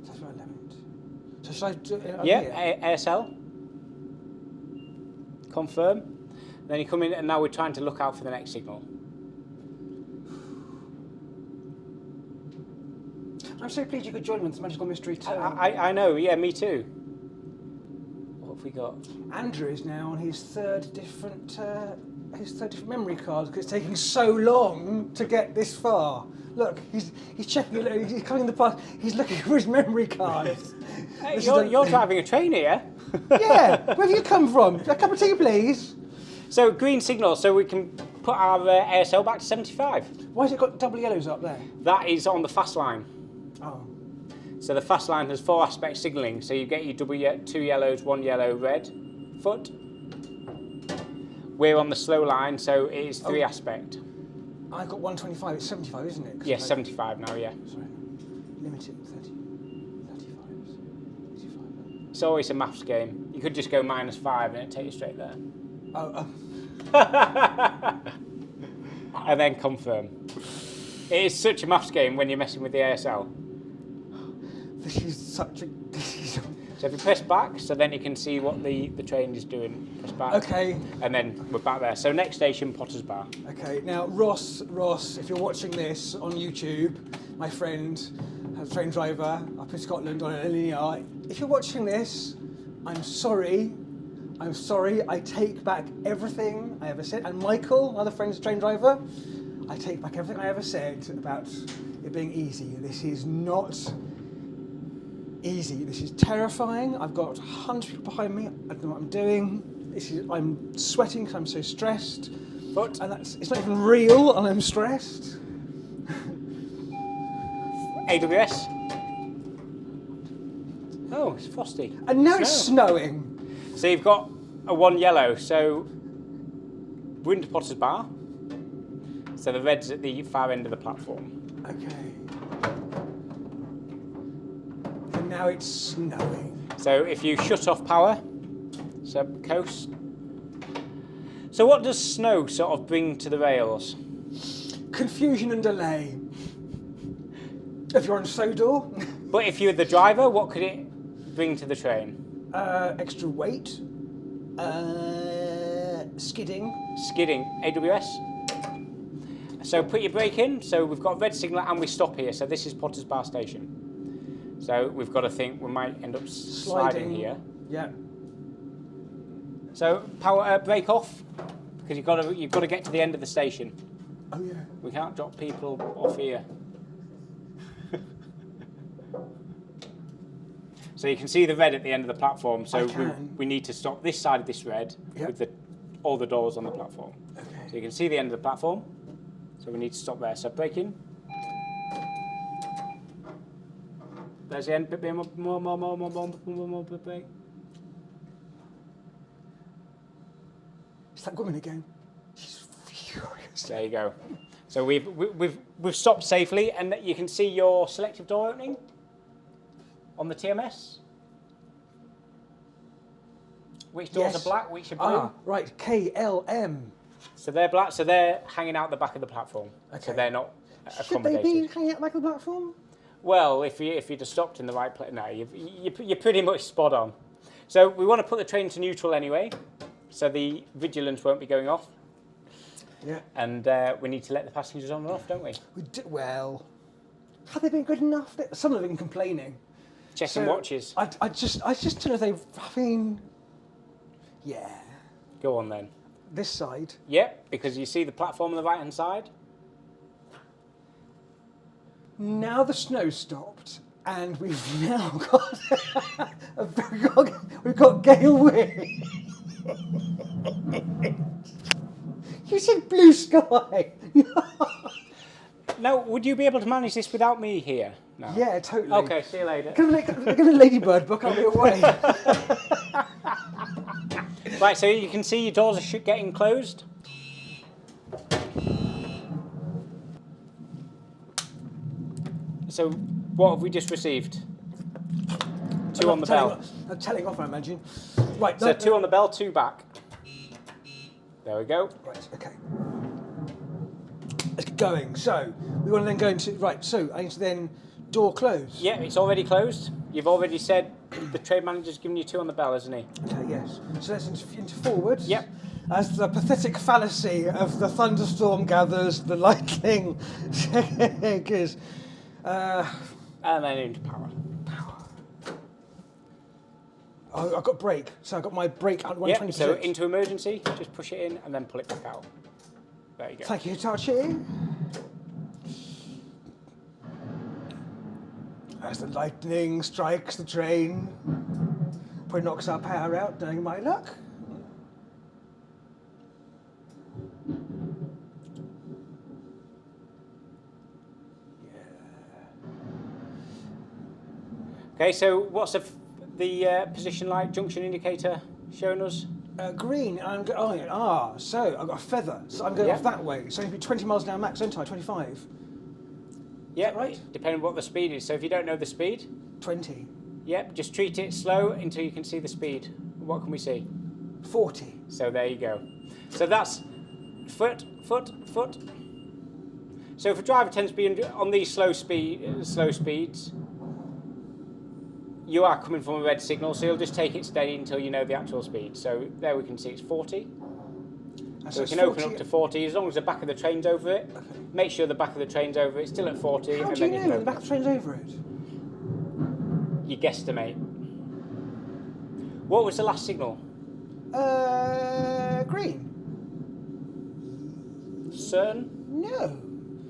That's my limit. Should I do it Yeah, here? ASL. Confirm. Then you come in, and now we're trying to look out for the next signal. I'm so pleased you could join me on this Magical Mystery Tour. I know, yeah, me too. What have we got? Andrew is now on his third different memory card because it's taking so long to get this far. Look, he's checking it. He's coming in the past. He's looking for his memory card. Hey, you're driving a train here. Yeah, where have you come from? A cup of tea, please. So green signal, so we can put our ASL back to 75. Why has it got double yellows up there? That is on the fast line. Oh. So the fast line has 4 aspect signalling. So you get your 2 yellows, 1 yellow, red foot. We're on the slow line, so it is 3 aspect. I've got 125. It's 75, isn't it? Yes, 75 now. Yeah. Sorry. Limited 30, 35, 35. It's always a maths game. You could just go -5 and it'd take you straight there. Oh. And then confirm. It is such a maths game when you're messing with the ASL. This is such a. So if you press back, so then you can see what the train is doing. Press back. Okay. And then we're back there. So next station, Potter's Bar. Okay. Now, Ross, if you're watching this on YouTube, my friend, a train driver up in Scotland on LNER. If you're watching this, I'm sorry. I'm sorry. I take back everything I ever said. And Michael, my other friend's a train driver. I take back everything I ever said about it being easy. This is not easy. This is terrifying. I've got 100 people behind me. I don't know what I'm doing. I'm sweating because I'm so stressed. But And it's not even real, and I'm stressed. AWS. Oh, it's frosty. And now it's snowing. So you've got a 1 yellow. So we're into Potter's Bar. So the red's at the far end of the platform. Okay. And now it's snowing. So if you shut off power, so coast. So what does snow sort of bring to the rails? Confusion and delay. If you're on Sodor, But if you're the driver, what could it bring to the train? extra weight, skidding. Skidding, AWS. So put your brake in. So we've got red signal and we stop here. So this is Potter's Bar station. So we've got to think we might end up sliding here. Yeah. So power brake off because you've got to get to the end of the station. Oh yeah. We can't drop people off here. So you can see the red at the end of the platform. So we need to stop this side of this red with all the doors on the platform. Okay. So you can see the end of the platform. So we need to stop there. So brake in. There's the end. More brake. It's that woman again. She's furious. There you go. So we've stopped safely, and you can see your selective door opening on the TMS. Which doors are black, which are blue? Ah, right. KLM. So they're black, so they're hanging out the back of the platform. Okay. So they're not Should they accommodated. be hanging out the back of the platform? Well, if you'd have stopped in the right place, no, you're pretty much spot on. So we want to put the train to neutral anyway, so the vigilance won't be going off. Yeah. And we need to let the passengers on and off, don't we? Well, have they been good enough? Some of them have been complaining. Checking watches. I just don't know if they've. I mean, yeah. Go on then. This side. Yep, because you see the platform on the right-hand side. Now the snow stopped, and we've now got we've got gale wind. You said blue sky. Now, would you be able to manage this without me here? No. Yeah, totally. Okay, see you later. Give a ladybird book, I'll be away. Right, so you can see your doors are getting closed. So, what have we just received? 2 on the bell. I'm telling off, I imagine. Right. So 2 on the bell, 2 back. There we go. Right, okay. Let's get going. So, we want to then go into... Right, so I need to then door close. Yeah, it's already closed. You've already said The train manager's giving you 2 on the bell, isn't he? Okay, yes. So let's into forward. Yep. As the pathetic fallacy of the thunderstorm gathers, the lightning is. And then into power. Oh, I've got brake, so I've got my brake at 120%. Yep, so into emergency, just push it in and then pull it back out. There you go. Thank you, Hitachi. As the lightning strikes the train, probably knocks our power out, knowing my luck. Okay, so what's the position light junction indicator showing us? Green, so I've got a feather, so I'm going off that way. So it'd be 20 miles an hour max, don't I? 25? Yeah, right? Depending on what the speed is. So if you don't know the speed, 20. Yep, just treat it slow until you can see the speed. What can we see? 40. So there you go. So that's foot. So if a driver tends to be on these slow speeds, you are coming from a red signal, so you'll just take it steady until you know the actual speed. So there we can see it's 40. So we can open up to 40 as long as the back of the train's over it. Okay. Make sure the back of the train's over it. It's still at 40. How and do then you know the back of the train's over it? You guesstimate. What was the last signal? Green. Certain? No.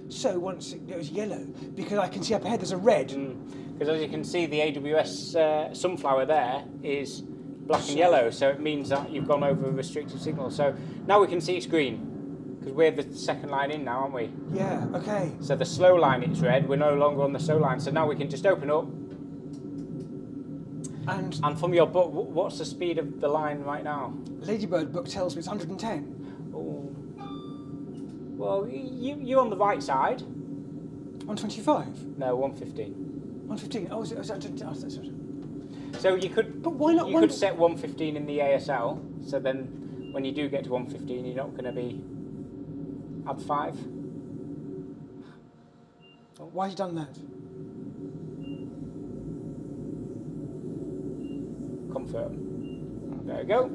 So once it was yellow, because I can see up ahead there's a red. Because as you can see, the AWS sunflower there is black and yellow, so it means that you've gone over a restricted signal. So now we can see it's green, because we're the second line in now, aren't we? Yeah, okay. So the slow line, it's red, we're no longer on the slow line, so now we can just open up. And from your book, what's the speed of the line right now? Ladybird book tells me it's 110. Oh. Well, you're on the right side. 125? No, 115. 115. Oh, is it? So you could. But why not? You could set 115 in the ASL. So then, when you do get to 115, you're not going to be at 5. Why have you done that? Confirm. There we go.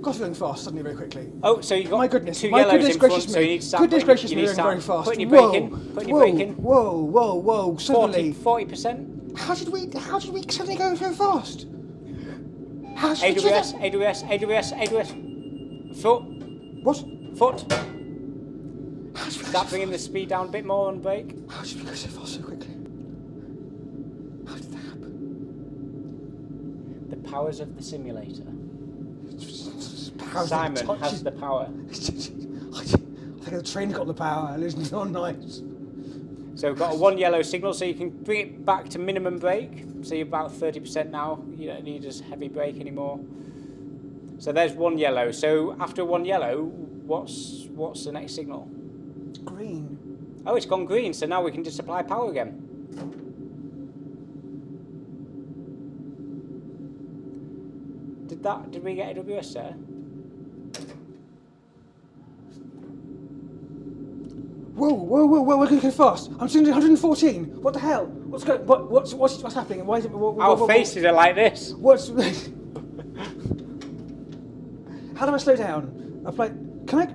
Got feeling fast suddenly, very quickly. Oh, so you got my goodness, 2 my yellows goodness in front. gracious So me. you need to start. Goodness gracious me, going very fast. Putting your brake in. Putting your brake in. Whoa! Suddenly, 40%. How did we suddenly go so fast? AWS. Foot. What? Foot. Start bringing the speed down a bit more on brake. How did we go so fast so quickly? How did that happen? The powers of the simulator. Simon has the power. I think the train got the power, and it's not nice. So we've got a 1 yellow signal, so you can bring it back to minimum brake. So you're about 30% now. You don't need as heavy brake anymore. So there's 1 yellow. So after 1 yellow, what's the next signal? Green. Oh, it's gone green. So now we can just apply power again. Did we get AWS there? Whoa, we're going to go fast. I'm sitting at 114. What the hell? What's happening? And why is it... Our faces are like this. How do I slow down? Can I...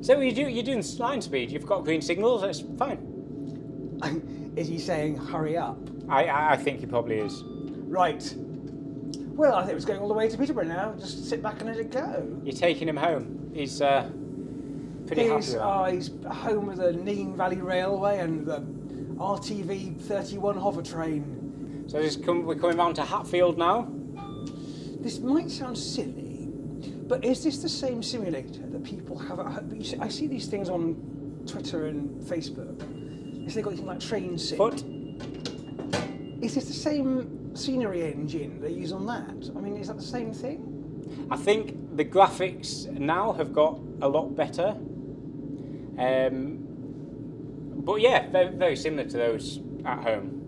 So you're doing line speed. You've got green signals. That's fine. Is he saying hurry up? I think he probably is. Right. Well, I think it was going all the way to Peterborough now. Just sit back and let it go. You're taking him home. He's pretty happy with that. He's home with the Nene Valley Railway and the RTV 31 hover train. So we're coming round to Hatfield now. This might sound silly, but is this the same simulator that people have at home? I see these things on Twitter and Facebook. They've got things like train sim. Foot. Is this the same scenery engine they use on that? I mean, is that the same thing? I think the graphics now have got a lot better. But yeah, very, very similar to those at home.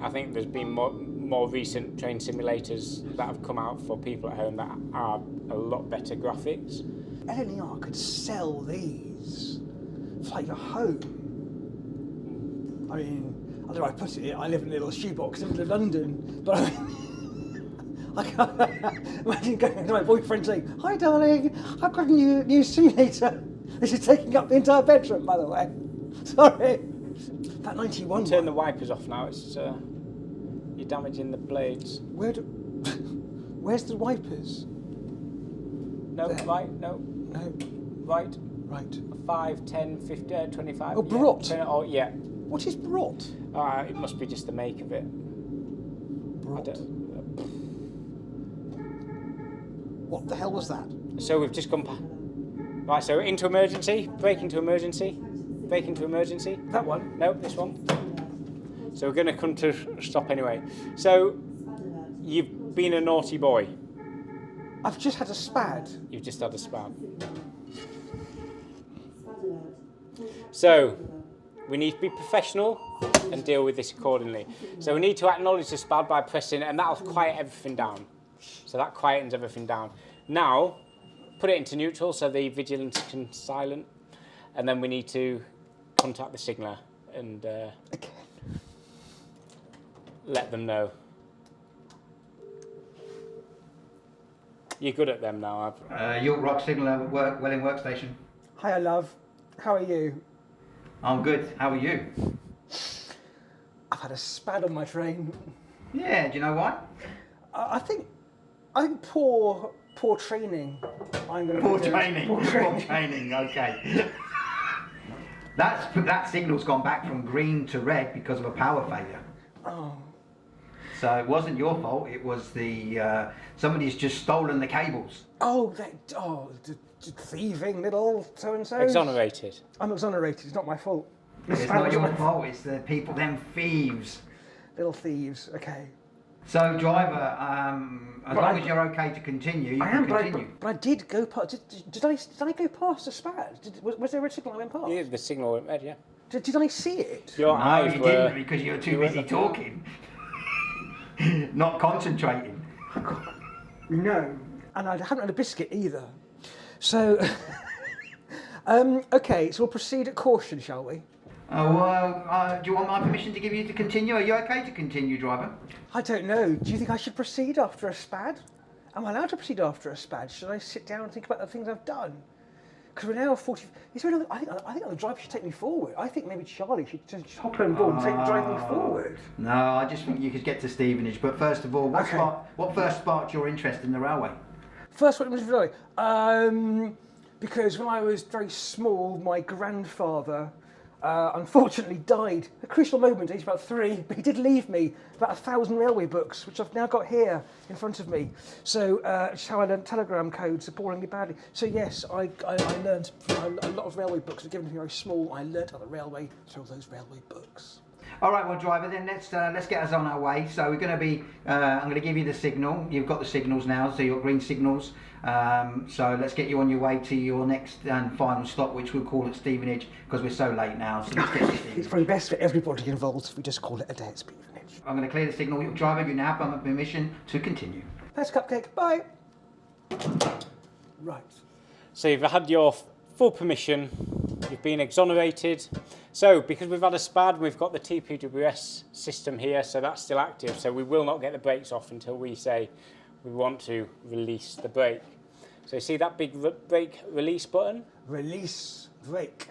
I think there's been more recent train simulators that have come out for people at home that are a lot better graphics. LNER could sell these for like your home. I mean, don't know how I put it. I live in a little shoebox in the middle of London, but I can't imagine going to my boyfriend saying, "Hi, darling, I've got a new simulator. This is taking up the entire bedroom, by the way." Sorry. That 91. Turn the wipers off now. It's you're damaging the blades. Where's the wipers? No, There. right, no, No. right. Right. 5, 10, 15, 25. Oh, Brot. Yeah. Oh, yeah. What is Brot? It must be just the make of it. Brot. What the hell was that? So we've just gone right. So into emergency, brake into emergency, brake into emergency. That one? No, this one. So we're going to come to stop anyway. So you've been a naughty boy. I've just had a SPAD. You've just had a SPAD. So we need to be professional and deal with this accordingly. So we need to acknowledge the SPAD by pressing, and that'll quiet everything down. So that quietens everything down. Now, put it into neutral so the vigilance can silent, and then we need to contact the signaller and let them know. You're good at them now. York Rock Signaller Welling Workstation. Hiya, love. How are you? I'm good. How are you? I've had a SPAD on my train. Yeah. Do you know why? I think poor training. I'm going to Poor training. Poor training. Okay. That signal's gone back from green to red because of a power failure. Oh. So it wasn't your fault. It was the somebody's just stolen the cables. The thieving little so and so. Exonerated. I'm exonerated. It's not my fault. It's not your fault. It's the people, them thieves. Little thieves. Okay. So driver, as long as you're okay to continue, you can continue. But I did go past. Did I go past the SPAD? Was there a signal I went past? Yeah, the signal went red. Yeah. Did I see it? Your No, eyes you were. didn't because you were too busy talking, not concentrating. No, and I haven't had a biscuit either. So, okay, so we'll proceed at caution, shall we? Do you want my permission to give you to continue? Are you okay to continue, driver? I don't know. Do you think I should proceed after a SPAD? Am I allowed to proceed after a SPAD? Should I sit down and think about the things I've done? Because we're now 40. Is there another? I think the driver should take me forward. I think maybe Charlie should just hop on board and drive me forward. No, I just think you could get to Stevenage. But first of all, what first sparked your interest in the railway? First, what was the because when I was very small, my grandfather unfortunately died. A crucial moment, age about 3, but he did leave me about 1,000 railway books, which I've now got here in front of me. So it's how I learned telegram codes appallingly badly. So yes, I learned a lot of railway books were given to me very small. I learnt on the railway through those railway books. All right, well, driver, then let's get us on our way. So we're going to be. I'm going to give you the signal. You've got the signals now, so your green signals. So let's get you on your way to your next and final stop, which we'll call at Stevenage, because we're so late now. So let's get to Stevenage. It's probably best for everybody involved if we just call it a day at Stevenage. I'm going to clear the signal. Driver, you now have permission to continue. Thanks, Cupcake. Bye. Right. So you've had your full permission. You've been exonerated. So because we've had a SPAD, we've got the TPWS system here, so that's still active. So we will not get the brakes off until we say we want to release the brake. So you see that big brake release button? Release brake.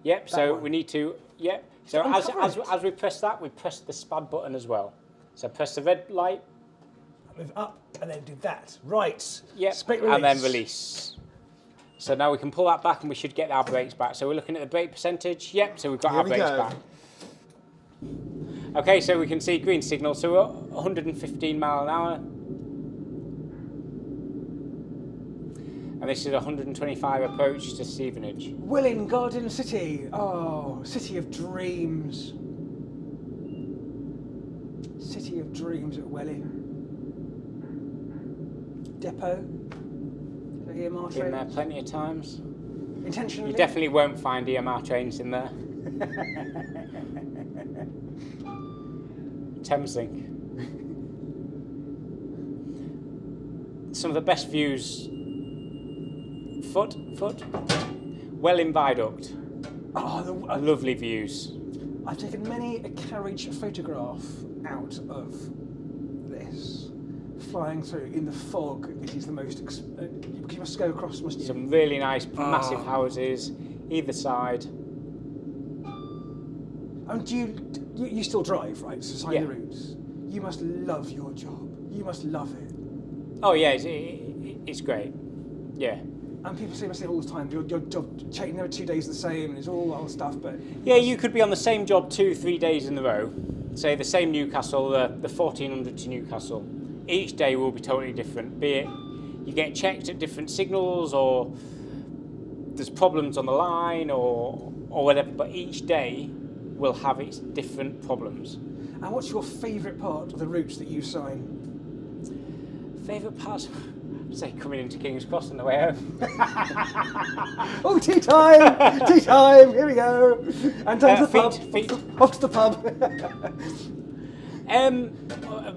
Yep, so one. we need to, yep. So as we press that, we press the SPAD button as well. So press the red light. Move up and then do that. Right. Yep, Brake release. and then release. So now we can pull that back and we should get our brakes back. So we're looking at the brake percentage. Yep, so we've got our brakes back. Okay, so we can see green signal. So we're at 115 mile an hour. And this is 125 approach to Stevenage. Welling Garden City. Oh, city of dreams. City of dreams at Welling. Depot. EMR trains. Been there plenty of times. Intentionally? You definitely won't find EMR trains in there. Thameslink. Some of the best views. Foot. Welling Viaduct. Oh, Lovely views. I've taken many a carriage photograph out of this. Flying through in the fog, it is the most. You must go across, must you? Some really nice, massive houses either side. And do you still drive, right? So sign Yeah. the routes. You must love your job. You must love it. Oh yeah, it's great. Yeah. And people say all the time, your job never 2 days the same, and it's all that stuff. But Yeah, you could be on the same job 2-3 days in a row. Say the same Newcastle, the 1400 to Newcastle. Each day will be totally different. Be it you get checked at different signals, or there's problems on the line, or whatever. But each day will have its different problems. And what's your favourite part of the routes that you sign? Favourite parts? Say coming into King's Cross on the way home. Oh, tea time! Tea time! Here we go. And down to the pub. Off to the pub.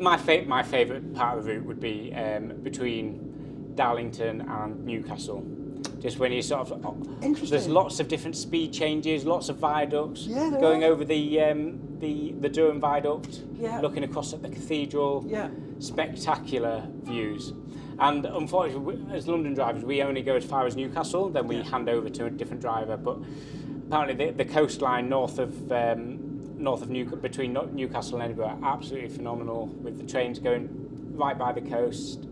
My favourite part of the route would be between Darlington and Newcastle. Just when you sort of Interesting. there's lots of different speed changes, lots of viaducts. Yeah, there going are. over the Durham viaduct, Yeah. looking across at the cathedral. Yeah. Spectacular views. And unfortunately, as London drivers, we only go as far as Newcastle. Then we hand over to a different driver. But apparently, the coastline north of between Newcastle and Edinburgh, absolutely phenomenal, with the trains going right by the coast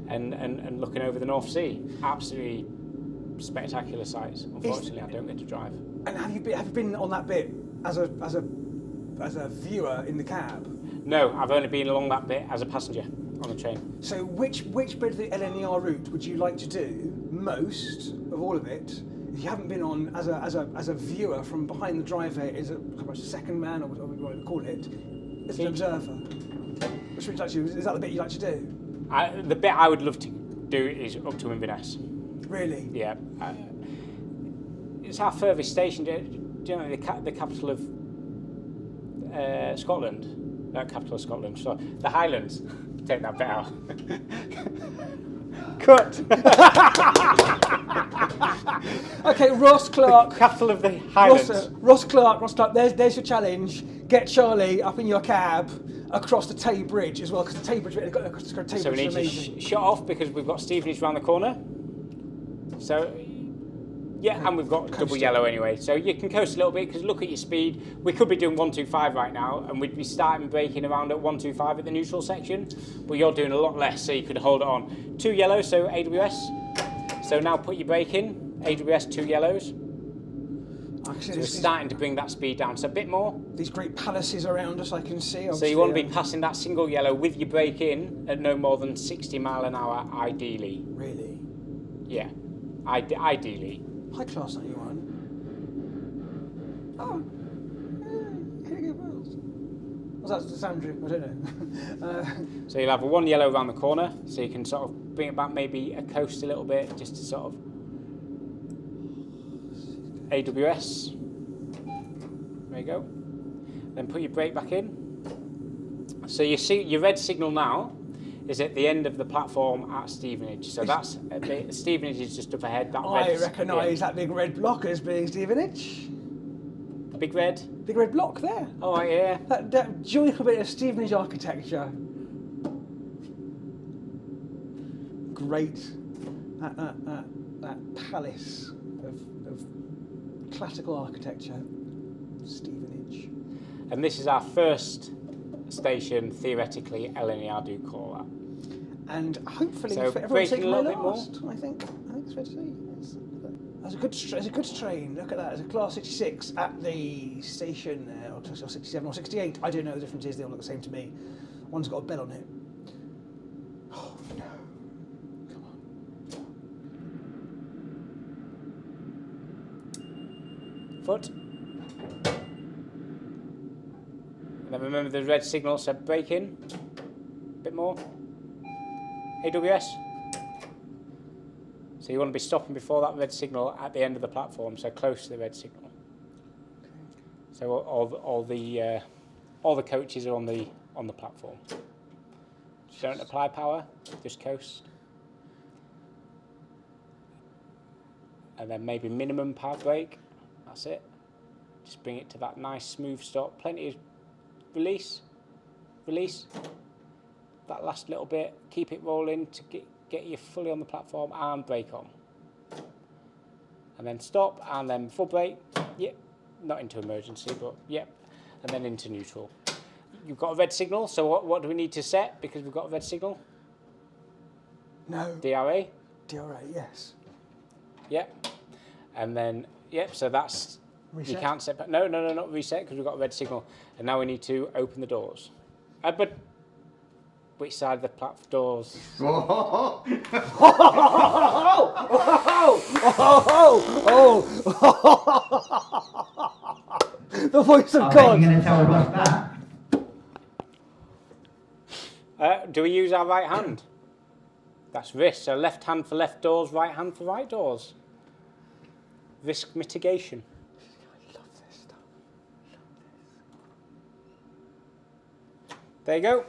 and looking over the North Sea. Absolutely spectacular sights. Unfortunately, I don't get to drive. And have you been on that bit as a viewer in the cab? No, I've only been along that bit as a passenger on the train. So which bit of the LNER route would you like to do most of all of it? If you haven't been on as a viewer from behind the driver, is a second man or whatever you want to call it, as an observer. Which would you like to do? Is that the bit you like to do? The bit I would love to do is up to Inverness. Really? Yeah. It's our furthest station. Do you know the capital of Scotland? Capital of Scotland. So the Highlands. Take that bit out. Cut. Okay, Ross Clark. Capital of the Highlands. Ross Clark. There's your challenge. Get Charlie up in your cab across the Tay Bridge as well, because the Tay Bridge bit, So we need to shut off because we've got Stevenage round the corner. So, yeah, and we've got double yellow anyway. So you can coast a little bit because look at your speed. We could be doing 125 right now, and we'd be starting braking around at 125 at the neutral section. But you're doing a lot less, so you could hold it on. 2 yellows, so AWS. So now put your brake in. AWS, 2 yellows. So we're starting to bring that speed down. So a bit more. These great palaces around us, I can see. So you want to be passing that single yellow with your brake in at no more than 60 mile an hour, ideally. Really? Yeah, ideally. High class 91. Oh. Was that the sound drip? I don't know. So you'll have a 1 yellow around the corner, so you can sort of bring it back maybe a coast a little bit, just to sort of AWS. There you go. Then put your brake back in. So you see your red signal now is at the end of the platform at Stevenage. So that's Stevenage is just up ahead. That I recognise that big red block as being Stevenage. Big red. Big red block there. Oh yeah. That joyful bit of Stevenage architecture. Great. That palace of classical architecture. Stevenage. And this is our first station, theoretically, LNER do call that. And hopefully, so everyone's taking a my little bit last, I think it's fair to say. That's a good train. Look at that. It's a Class 66 at the station, or 67 or 68. I don't know the difference is. They all look the same to me. One's got a bell on it. Oh no! Come on. Foot. And then remember the red signal, so brake in. A bit more. AWS. So you want to be stopping before that red signal at the end of the platform, so close to the red signal. So all the coaches are on the platform. Don't apply power, just coast. And then maybe minimum power brake. That's it. Just bring it to that nice smooth stop. Plenty of release. That last little bit, keep it rolling to get you fully on the platform and brake on. And then stop and then full brake. Yep, not into emergency, but yep. And then into neutral. You've got a red signal, so what do we need to set because we've got a red signal? No. DRA? DRA, yes. Yep. And then, yep, so that's, Reset? you can't set, no, not reset because we've got a red signal. And now we need to open the doors. But which side of the platform doors? The voice of Are God. you going to tell Ross that? Do we use our right hand? That's risk. So left hand for left doors, right hand for right doors. Risk mitigation. I love this stuff. There you go.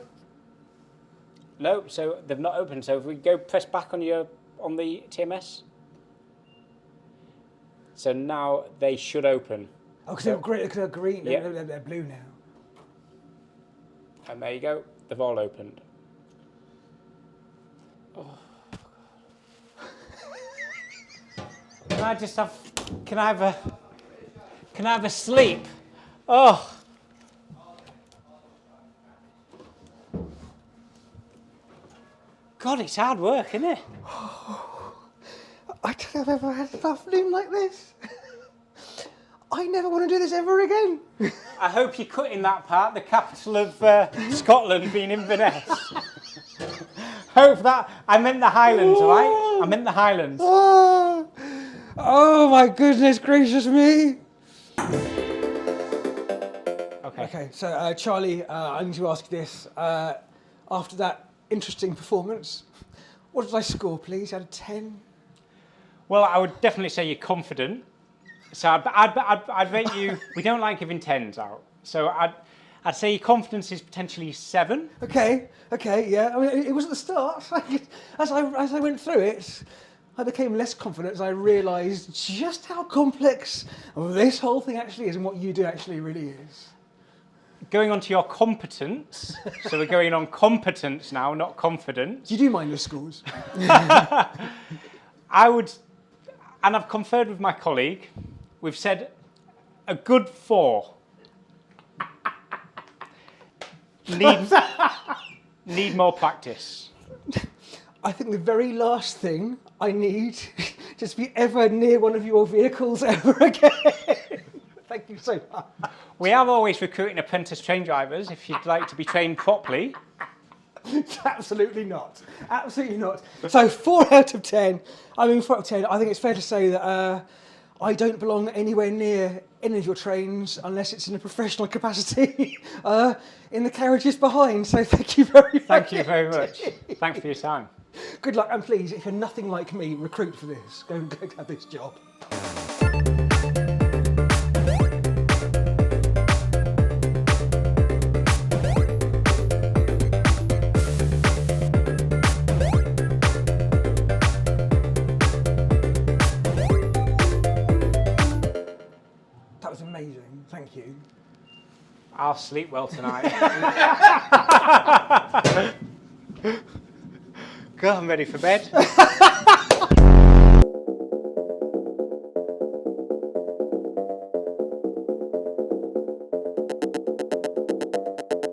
No, so they've not opened. So if we go press back on the TMS. So now they should open. Oh, because they're green. Yeah. They're blue now. And there you go. They've all opened. Oh. Can I just have? Can I have a sleep? Oh. God, it's hard work, isn't it? I don't think I've ever had an afternoon like this. I never want to do this ever again. I hope you're cutting that part, the capital of Scotland being Inverness. Hope that, I meant the Highlands, all right? I meant the Highlands. Oh my goodness gracious me. Okay, so Charlie, I need to ask you this. After that interesting performance, what did I score, please, out of 10? Well, I would definitely say you're confident. So I'd rate you, we don't like giving 10s out. So I'd say your confidence is potentially 7. Okay, yeah. I mean, it was at the start. As I went through it, I became less confident as I realised just how complex this whole thing actually is and what you do actually really is. Going on to your competence. So we're going on competence now, not confidence. Do you do mind your scores? I would, and I've conferred with my colleague, we've said a good 4. Need more practice. I think the very last thing I need just be ever near one of your vehicles ever again. Thank you so much. We are always recruiting apprentice train drivers if you'd like to be trained properly. Absolutely not. Absolutely not. So 4 out of 10. I mean, 4 out of 10. I think it's fair to say that I don't belong anywhere near any of your trains unless it's in a professional capacity in the carriages behind. So thank you very much. Thank you very much. Thanks for your time. Good luck, and please, if you're nothing like me, recruit for this. Go have this job. That was amazing. Thank you. I'll sleep well tonight. God, I'm ready for bed.